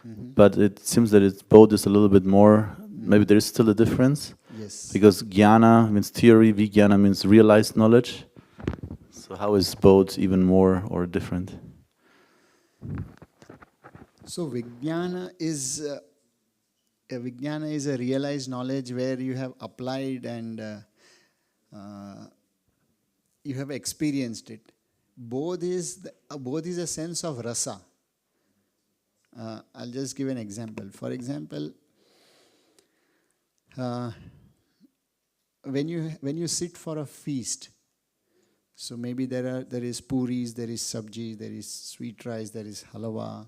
but it seems that bodh is a little bit more, maybe there is still a difference. Yes. Because jnana means theory, vijnana means realized knowledge. So how is bodh even more or different? So Vijnana is a realized knowledge where you have applied and you have experienced it. Bodh is a sense of rasa. I'll just give an example. For example, when you sit for a feast, so maybe there is puris, there is sabji, there is sweet rice, there is halwa,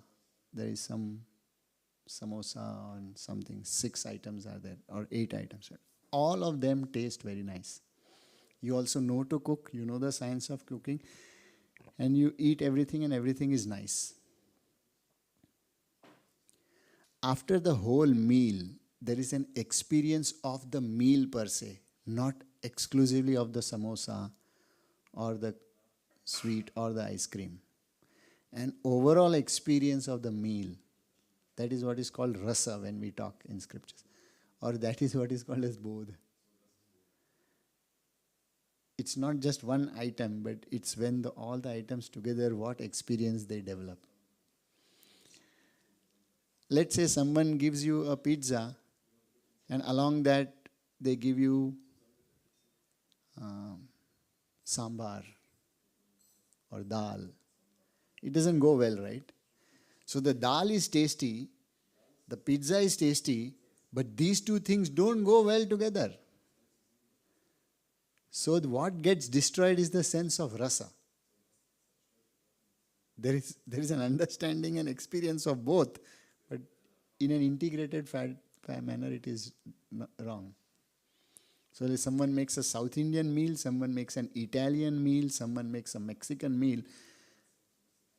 there is some samosa and something. 6 items are there, or 8 items. All of them taste very nice. You also know to cook, you know the science of cooking, and you eat everything and everything is nice. After the whole meal, there is an experience of the meal per se, not exclusively of the samosa or the sweet or the ice cream. An overall experience of the meal. That is what is called rasa when we talk in scriptures. Or that is what is called as bodh. It's not just one item, but it's when all the items together, what experience they develop. Let's say someone gives you a pizza, and along that they give you sambar or dal. It doesn't go well, right? So the dal is tasty, the pizza is tasty, but these two things don't go well together. So what gets destroyed is the sense of rasa. There is an understanding and experience of both, but in an integrated manner it is wrong. So if someone makes a South Indian meal, someone makes an Italian meal, someone makes a Mexican meal.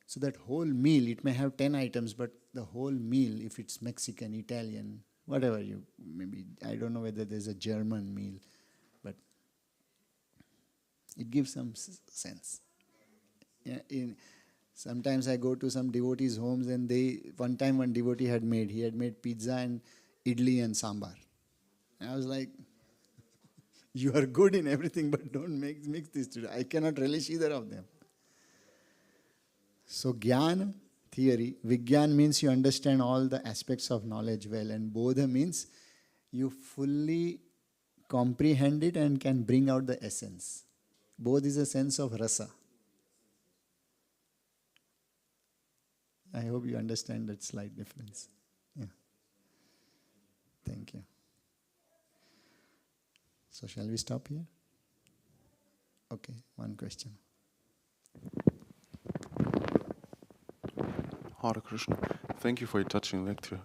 So that whole meal, it may have 10 items, but the whole meal, if it's Mexican, Italian, whatever maybe, I don't know whether there's a German meal, but it gives some sense. Sometimes I go to some devotees' homes and one time one devotee had made pizza and idli and sambar. And I was like, you are good in everything, but don't mix these two. I cannot relish either of them. So Gyan, theory, Vigyan means you understand all the aspects of knowledge well, and Bodha means you fully comprehend it and can bring out the essence. Bodh is a sense of rasa. I hope you understand that slight difference. Yeah. Thank you. So shall we stop here? Okay, one question. Hare Krishna. Thank you for your touching lecture.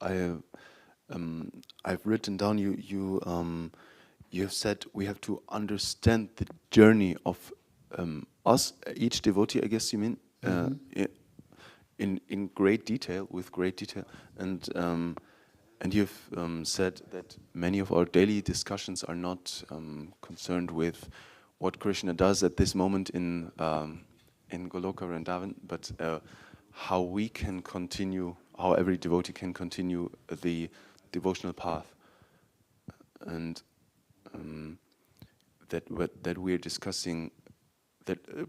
I've written down you have said we have to understand the journey of us, each devotee, I guess you mean, in great detail, with great detail, and you've said that many of our daily discussions are not concerned with what Krishna does at this moment in Goloka Vrindavan, but how we can continue, how every devotee can continue the devotional path, and that we're discussing that a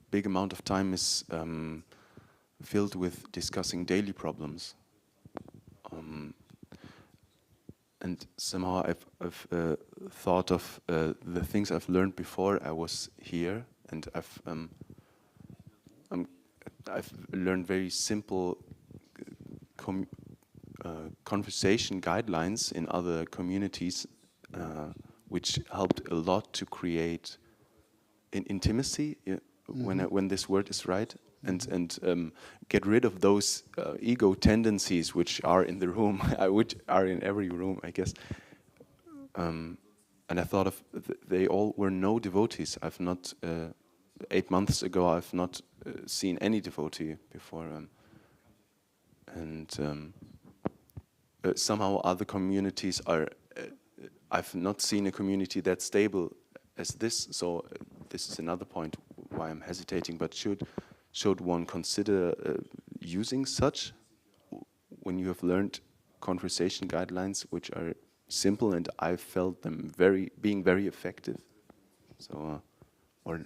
big amount of time is filled with discussing daily problems, and somehow I've thought of the things I've learned before I was here, and I've learned very simple conversation guidelines in other communities, which helped a lot to create an intimacy, when this word is right, and get rid of those ego tendencies which are in the room, which are in every room, I guess. And I thought of they all were no devotees. I've not 8 months ago. I've not seen any devotee before, and somehow other communities are. I've not seen a community that stable as this. So this is another point why I'm hesitating. But should one consider using such when you have learned conversation guidelines which are simple, and I felt them being very effective. So or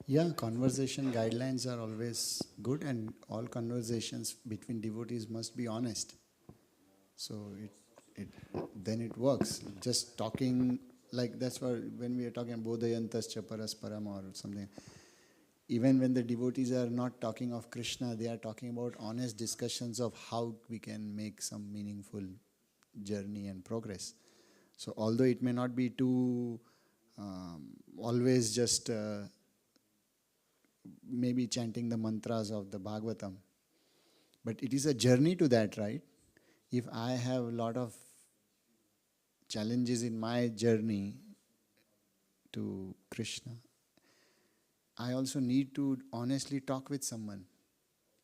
Yeah, conversation guidelines are always good, and all conversations between devotees must be honest. So then it works. Just talking, like that's why when we are talking bodhayantascha parasparam or something, even when the devotees are not talking of Krishna, they are talking about honest discussions of how we can make some meaningful journey and progress. So although it may not be too always just maybe chanting the mantras of the Bhagavatam, but it is a journey to that, right? If I have a lot of challenges in my journey to Krishna, I also need to honestly talk with someone.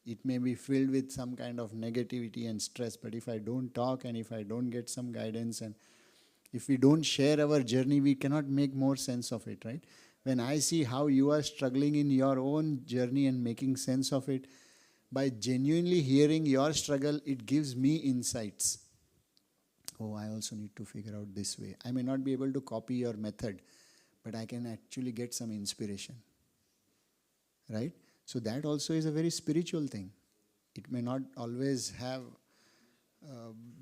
It may be filled with some kind of negativity and stress, but if I don't talk and if I don't get some guidance and if we don't share our journey, we cannot make more sense of it, right? When I see how you are struggling in your own journey and making sense of it, by genuinely hearing your struggle, it gives me insights. Oh, I also need to figure out this way. I may not be able to copy your method, but I can actually get some inspiration. Right? So that also is a very spiritual thing. It may not always have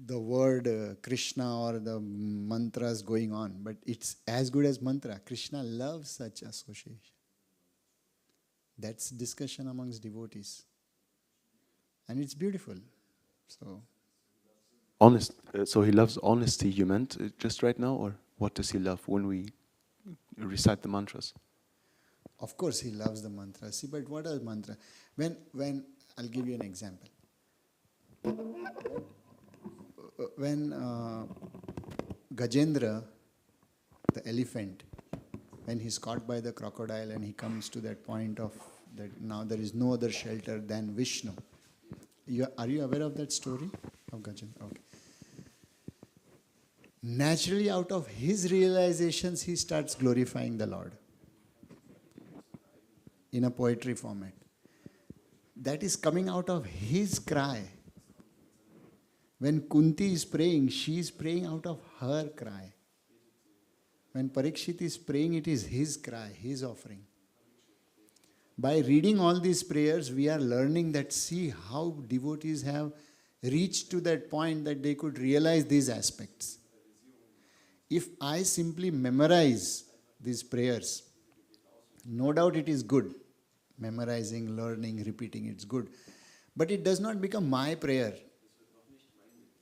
the word Krishna or the mantras going on, but it's as good as mantra. Krishna loves such association. That's discussion amongst devotees. And it's beautiful. So Honest. So he loves honesty, you meant just right now? Or what does he love when we recite the mantras? of course he loves the mantra. See, but what are mantra? When I'll give you an example. When Gajendra, the elephant, when he's caught by the crocodile and he comes to that point of that now there is no other shelter than Vishnu. Are you aware of that story of Gajendra? Okay. Naturally, out of his realizations, he starts glorifying the Lord in a poetry format. That is coming out of his cry. When Kunti is praying, she is praying out of her cry. When Parikshit is praying, it is his cry, his offering. By reading all these prayers, we are learning that see how devotees have reached to that point that they could realize these aspects. If I simply memorize these prayers, no doubt it is good. Memorizing, learning, repeating, it's good. But it does not become my prayer.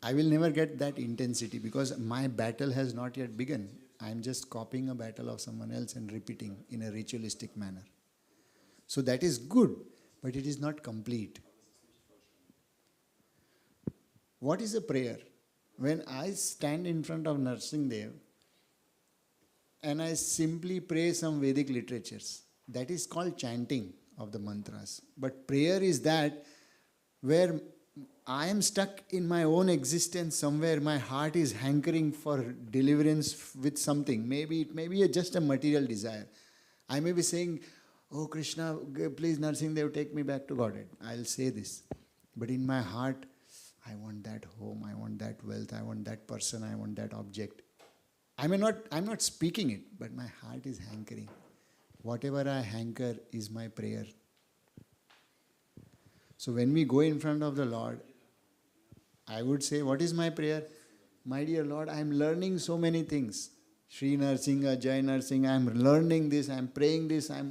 I will never get that intensity because my battle has not yet begun. I am just copying a battle of someone else and repeating in a ritualistic manner. So that is good, but it is not complete. What is a prayer? When I stand in front of Narsinghdev and I simply pray some Vedic literatures, that is called chanting of the mantras. But prayer is that where I am stuck in my own existence somewhere, my heart is hankering for deliverance with something. Maybe it may be just a material desire. I may be saying, oh Krishna, please Narsinghdev, take me back to Godhead. I'll say this. But in my heart, I want that home, I want that wealth, I want that person, I want that object. I'm not speaking it, but my heart is hankering. Whatever I hanker is my prayer. So when we go in front of the Lord, I would say, what is my prayer? My dear Lord, I am learning so many things. Sri Narsingha, Jai Narsingha, I am learning this, I am praying this, I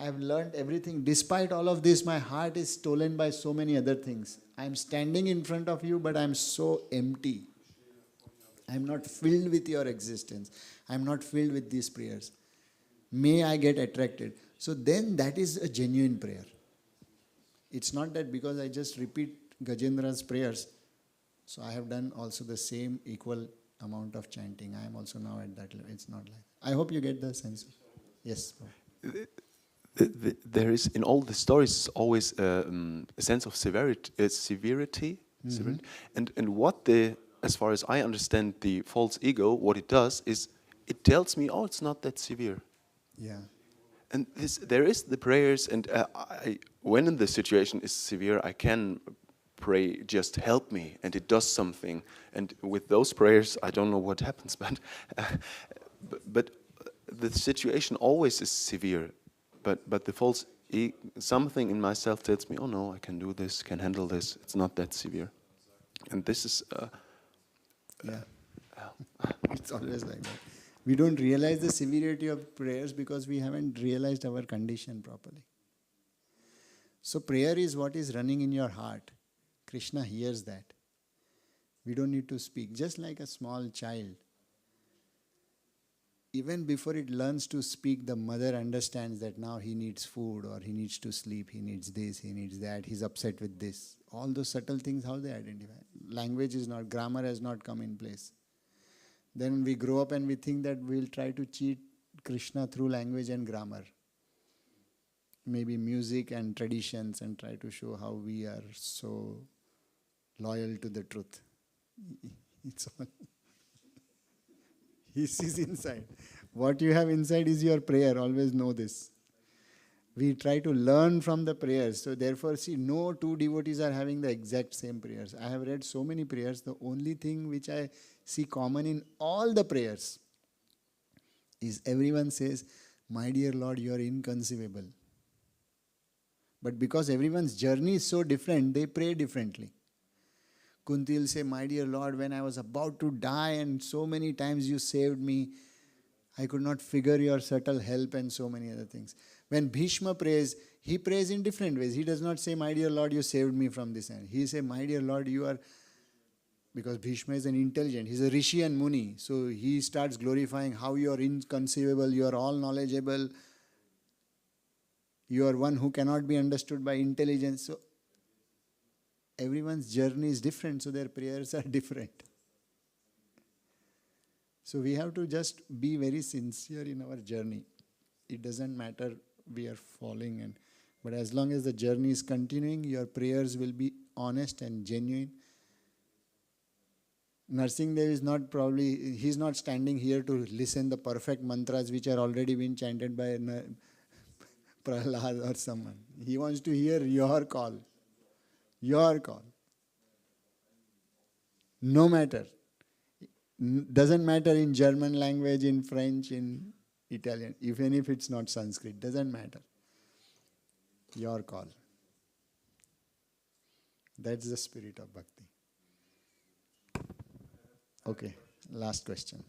have learned everything. Despite all of this, my heart is stolen by so many other things. I am standing in front of you, but I am so empty. I am not filled with your existence. I am not filled with these prayers. May I get attracted. So then that is a genuine prayer. It's not that because I just repeat Gajendra's prayers, so I have done also the same equal amount of chanting. I am also now at that level. It's not like that. I hope you get the sense. Yes. There is in all the stories always a sense of severity, severity. And what as far as I understand the false ego, what it does is it tells me, oh, it's not that severe. Yeah. And there is the prayers, and when the situation is severe, I can pray, just help me, and it does something. And with those prayers, I don't know what happens, but the situation always is severe. but the false something in myself tells me, oh no, I can do this, can handle this. It's not that severe, and this is it's always like that. We don't realize the severity of prayers because we haven't realized our condition properly. So prayer is what is running in your heart. Krishna hears that. We don't need to speak. Just like a small child, even before it learns to speak, the mother understands that now he needs food, or he needs to sleep, he needs this, he needs that, he's upset with this. All those subtle things, how they identify. Language is not, grammar has not come in place. Then we grow up and we think that we'll try to cheat Krishna through language and grammar. Maybe music and traditions, and try to show how we are so loyal to the truth. It's all. He sees inside. What you have inside is your prayer. Always know this. We try to learn from the prayers. So therefore, see, no two devotees are having the exact same prayers. I have read so many prayers. The only thing which I see common in all the prayers is everyone says, my dear Lord, you are inconceivable. But because everyone's journey is so different, they pray differently. Kunti will say, my dear Lord, when I was about to die and so many times you saved me, I could not figure your subtle help and so many other things. When Bhishma prays, he prays in different ways. He does not say, my dear Lord, you saved me from this end. He says, my dear Lord, you are, because Bhishma is an intelligent, he's a Rishi and Muni. So he starts glorifying how you are inconceivable, you are all knowledgeable, you are one who cannot be understood by intelligence. So everyone's journey is different, so their prayers are different. So we have to just be very sincere in our journey. It doesn't matter we are falling, but as long as the journey is continuing, your prayers will be honest and genuine. Narsinghdev is not probably, he's not standing here to listen the perfect mantras which are already been chanted by Prahlad or someone. He wants to hear your call. Your call. No matter. Doesn't matter in German language, in French, in Italian, even if it's not Sanskrit, doesn't matter. Your call. That's the spirit of bhakti. Okay, last question.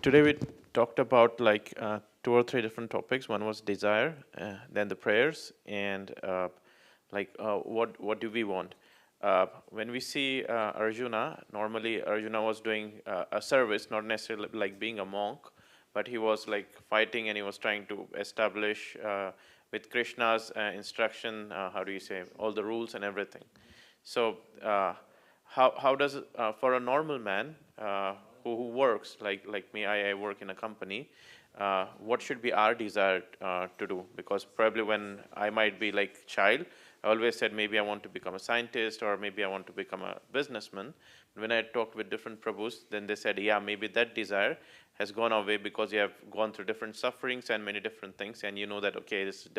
Today we talked about two or three different topics. One was desire, then the prayers, and what do we want? When we see Arjuna, normally Arjuna was doing a service, not necessarily like being a monk, but he was like fighting and he was trying to establish with Krishna's instruction, all the rules and everything. So how does for a normal man who works like me, I work in a company, what should be our desire to do? Because probably when I might be like child, I always said maybe I want to become a scientist or maybe I want to become a businessman. When I talked with different Prabhus, then they said, yeah, maybe that desire has gone away because you have gone through different sufferings and many different things, and you know that, okay, this is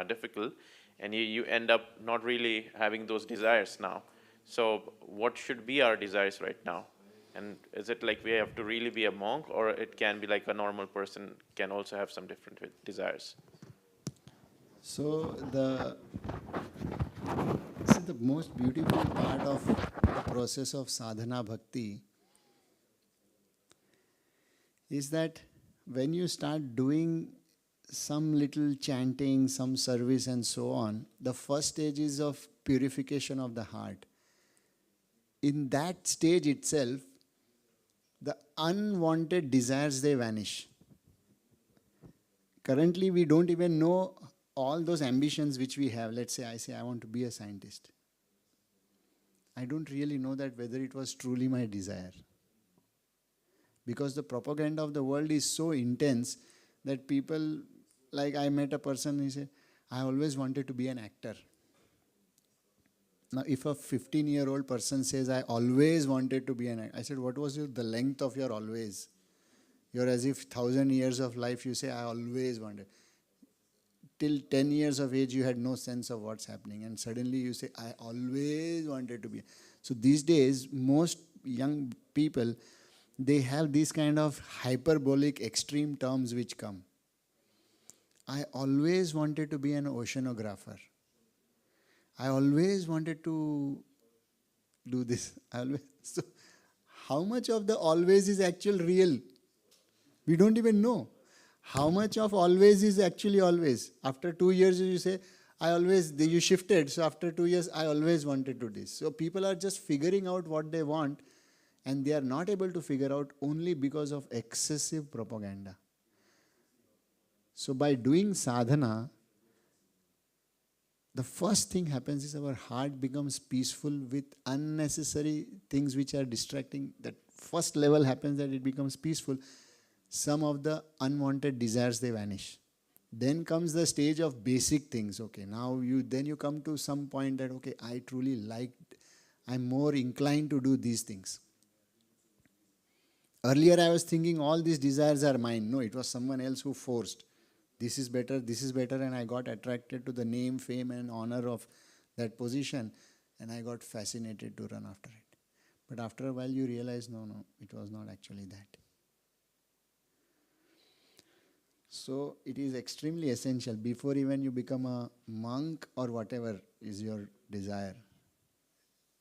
difficult, and you end up not really having those desires now. So what should be our desires right now? And is it like we have to really be a monk, or it can be like a normal person can also have some different desires? So the most beautiful part of the process of sadhana bhakti is that when you start doing some little chanting, some service and so on, the first stage is of purification of the heart. In that stage itself, the unwanted desires, they vanish. Currently, we don't even know all those ambitions which we have. Let's say I say I want to be a scientist. I don't really know that whether it was truly my desire. Because the propaganda of the world is so intense that people, like I met a person, he said, I always wanted to be an actor. Now, if a 15-year-old person says, I always wanted to be an actor, I said, what was the length of your always? You're as if 1,000 years of life, you say, I always wanted. Till 10 years of age, you had no sense of what's happening. And suddenly you say, I always wanted to be. So these days, most young people, they have these kind of hyperbolic extreme terms which come. I always wanted to be an oceanographer. I always wanted to do this. So, how much of the always is actual real? We don't even know. How much of always is actually always? After 2 years, you say, you shifted. So after 2 years, I always wanted to do this. So people are just figuring out what they want, and they are not able to figure out only because of excessive propaganda. So by doing sadhana, the first thing happens is our heart becomes peaceful with unnecessary things which are distracting. That first level happens, that it becomes peaceful. Some of the unwanted desires, they vanish. Then comes the stage of basic things. Okay, now you come to some point that, okay, I truly I'm more inclined to do these things. Earlier I was thinking all these desires are mine. No, it was someone else who forced. This is better, and I got attracted to the name, fame and honor of that position, and I got fascinated to run after it. But after a while you realize, no, it was not actually that. So it is extremely essential before even you become a monk or whatever is your desire.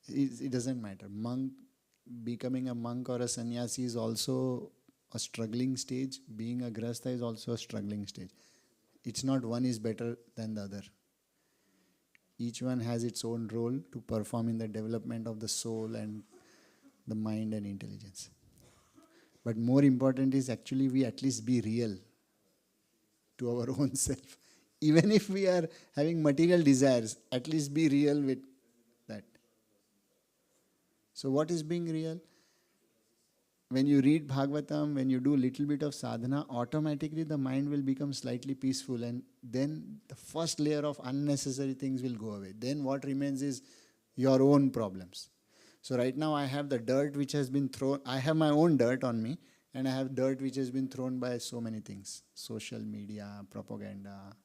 It doesn't matter. Becoming a monk or a sannyasi is also a struggling stage. Being a grahastha is also a struggling stage. It's not one is better than the other. Each one has its own role to perform in the development of the soul and the mind and intelligence. But more important is actually we at least be real to our own self. Even if we are having material desires, at least be real with that. So what is being real? When you read Bhagavatam, when you do little bit of sadhana, automatically the mind will become slightly peaceful, and then the first layer of unnecessary things will go away. Then what remains is your own problems. So right now I have the dirt which has been thrown, I have my own dirt on me, and I have dirt which has been thrown by so many things. Social media, propaganda.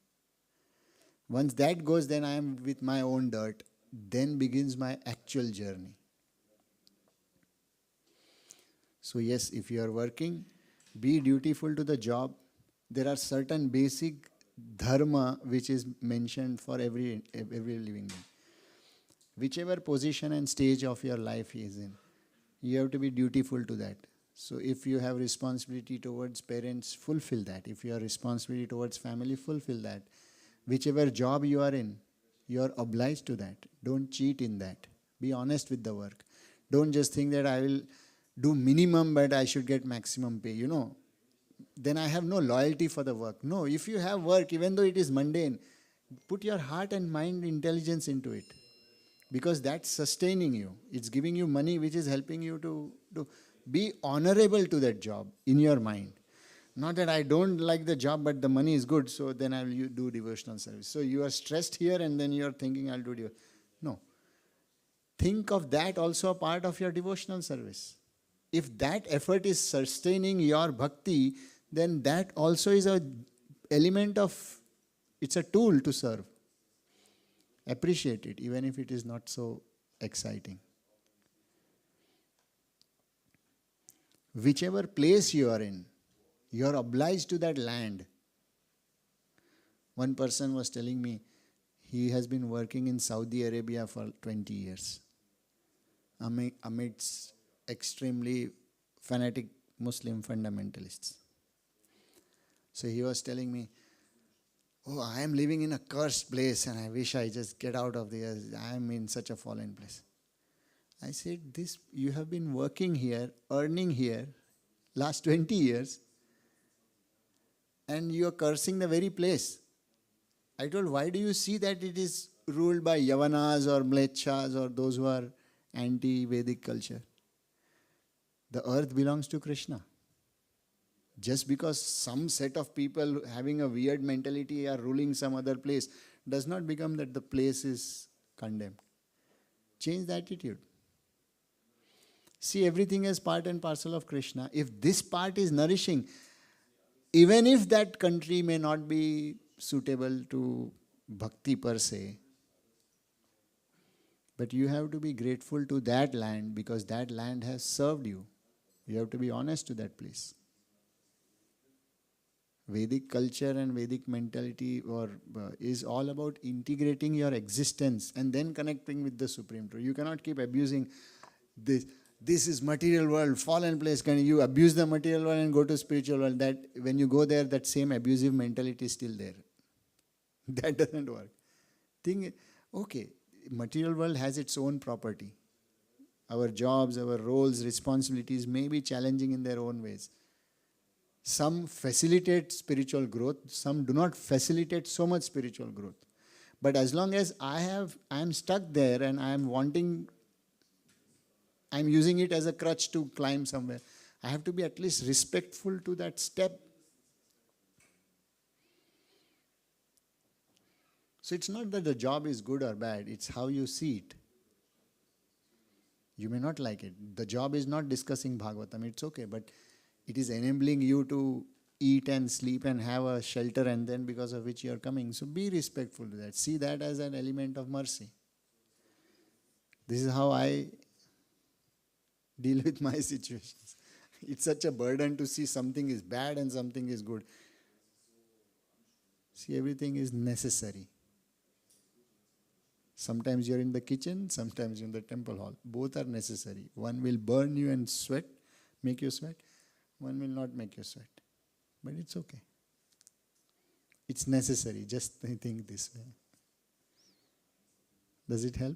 Once that goes, then I am with my own dirt. Then begins my actual journey. So yes, if you are working, be dutiful to the job. There are certain basic dharma which is mentioned for every living being. Whichever position and stage of your life he is in, you have to be dutiful to that. So if you have responsibility towards parents, fulfill that. If you have responsibility towards family, fulfill that. Whichever job you are in, you are obliged to that. Don't cheat in that. Be honest with the work. Don't just think that I will do minimum but I should get maximum pay. Then I have no loyalty for the work. No, if you have work, even though it is mundane, put your heart and mind intelligence into it. Because that's sustaining you. It's giving you money which is helping you to be honorable to that job in your mind. Not that I don't like the job but the money is good, so then I will do devotional service. So you are stressed here and then you are thinking I'll do devotional. No. Think of that also a part of your devotional service. If that effort is sustaining your bhakti, then that also is an element of, it's a tool to serve. Appreciate it, even if it is not so exciting. Whichever place you are in, you are obliged to that land. One person was telling me, he has been working in Saudi Arabia for 20 years amidst extremely fanatic Muslim fundamentalists. So he was telling me, oh, I am living in a cursed place and I wish I just get out of there. I am in such a fallen place. I said, you have been working here, earning here, last 20 years, and you are cursing the very place. I told, why do you see that it is ruled by Yavanas or Mlechas or those who are anti-Vedic culture? The earth belongs to Krishna. Just because some set of people having a weird mentality are ruling some other place does not become that the place is condemned. Change the attitude. See everything as part and parcel of Krishna. If this part is nourishing, even if that country may not be suitable to bhakti per se, but you have to be grateful to that land because that land has served you You have to be honest to that place. Vedic culture and Vedic mentality is all about integrating your existence and then connecting with the Supreme Truth. You cannot keep abusing this. This is material world, fallen place. Can you abuse the material world and go to spiritual world? That when you go there, that same abusive mentality is still there. That doesn't work. Okay, material world has its own property. Our jobs, our roles, responsibilities may be challenging in their own ways. Some facilitate spiritual growth, some do not facilitate so much spiritual growth. But as long as I am stuck there and I am using it as a crutch to climb somewhere, I have to be at least respectful to that step. So it's not that the job is good or bad, it's how you see it. You may not like it. The job is not discussing Bhagavatam, it's okay, but it is enabling you to eat and sleep and have a shelter, and then because of which you are coming. So be respectful to that. See that as an element of mercy. This is how I deal with my situations. It's such a burden to see something is bad and something is good. See, everything is necessary. Sometimes you're in the kitchen, sometimes you're in the temple hall. Both are necessary. One will burn you and sweat, make you sweat. One will not make you sweat. But it's okay. It's necessary. Just think this way. Does it help?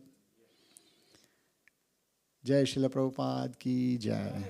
Jai Srila Prabhupada ki Jai.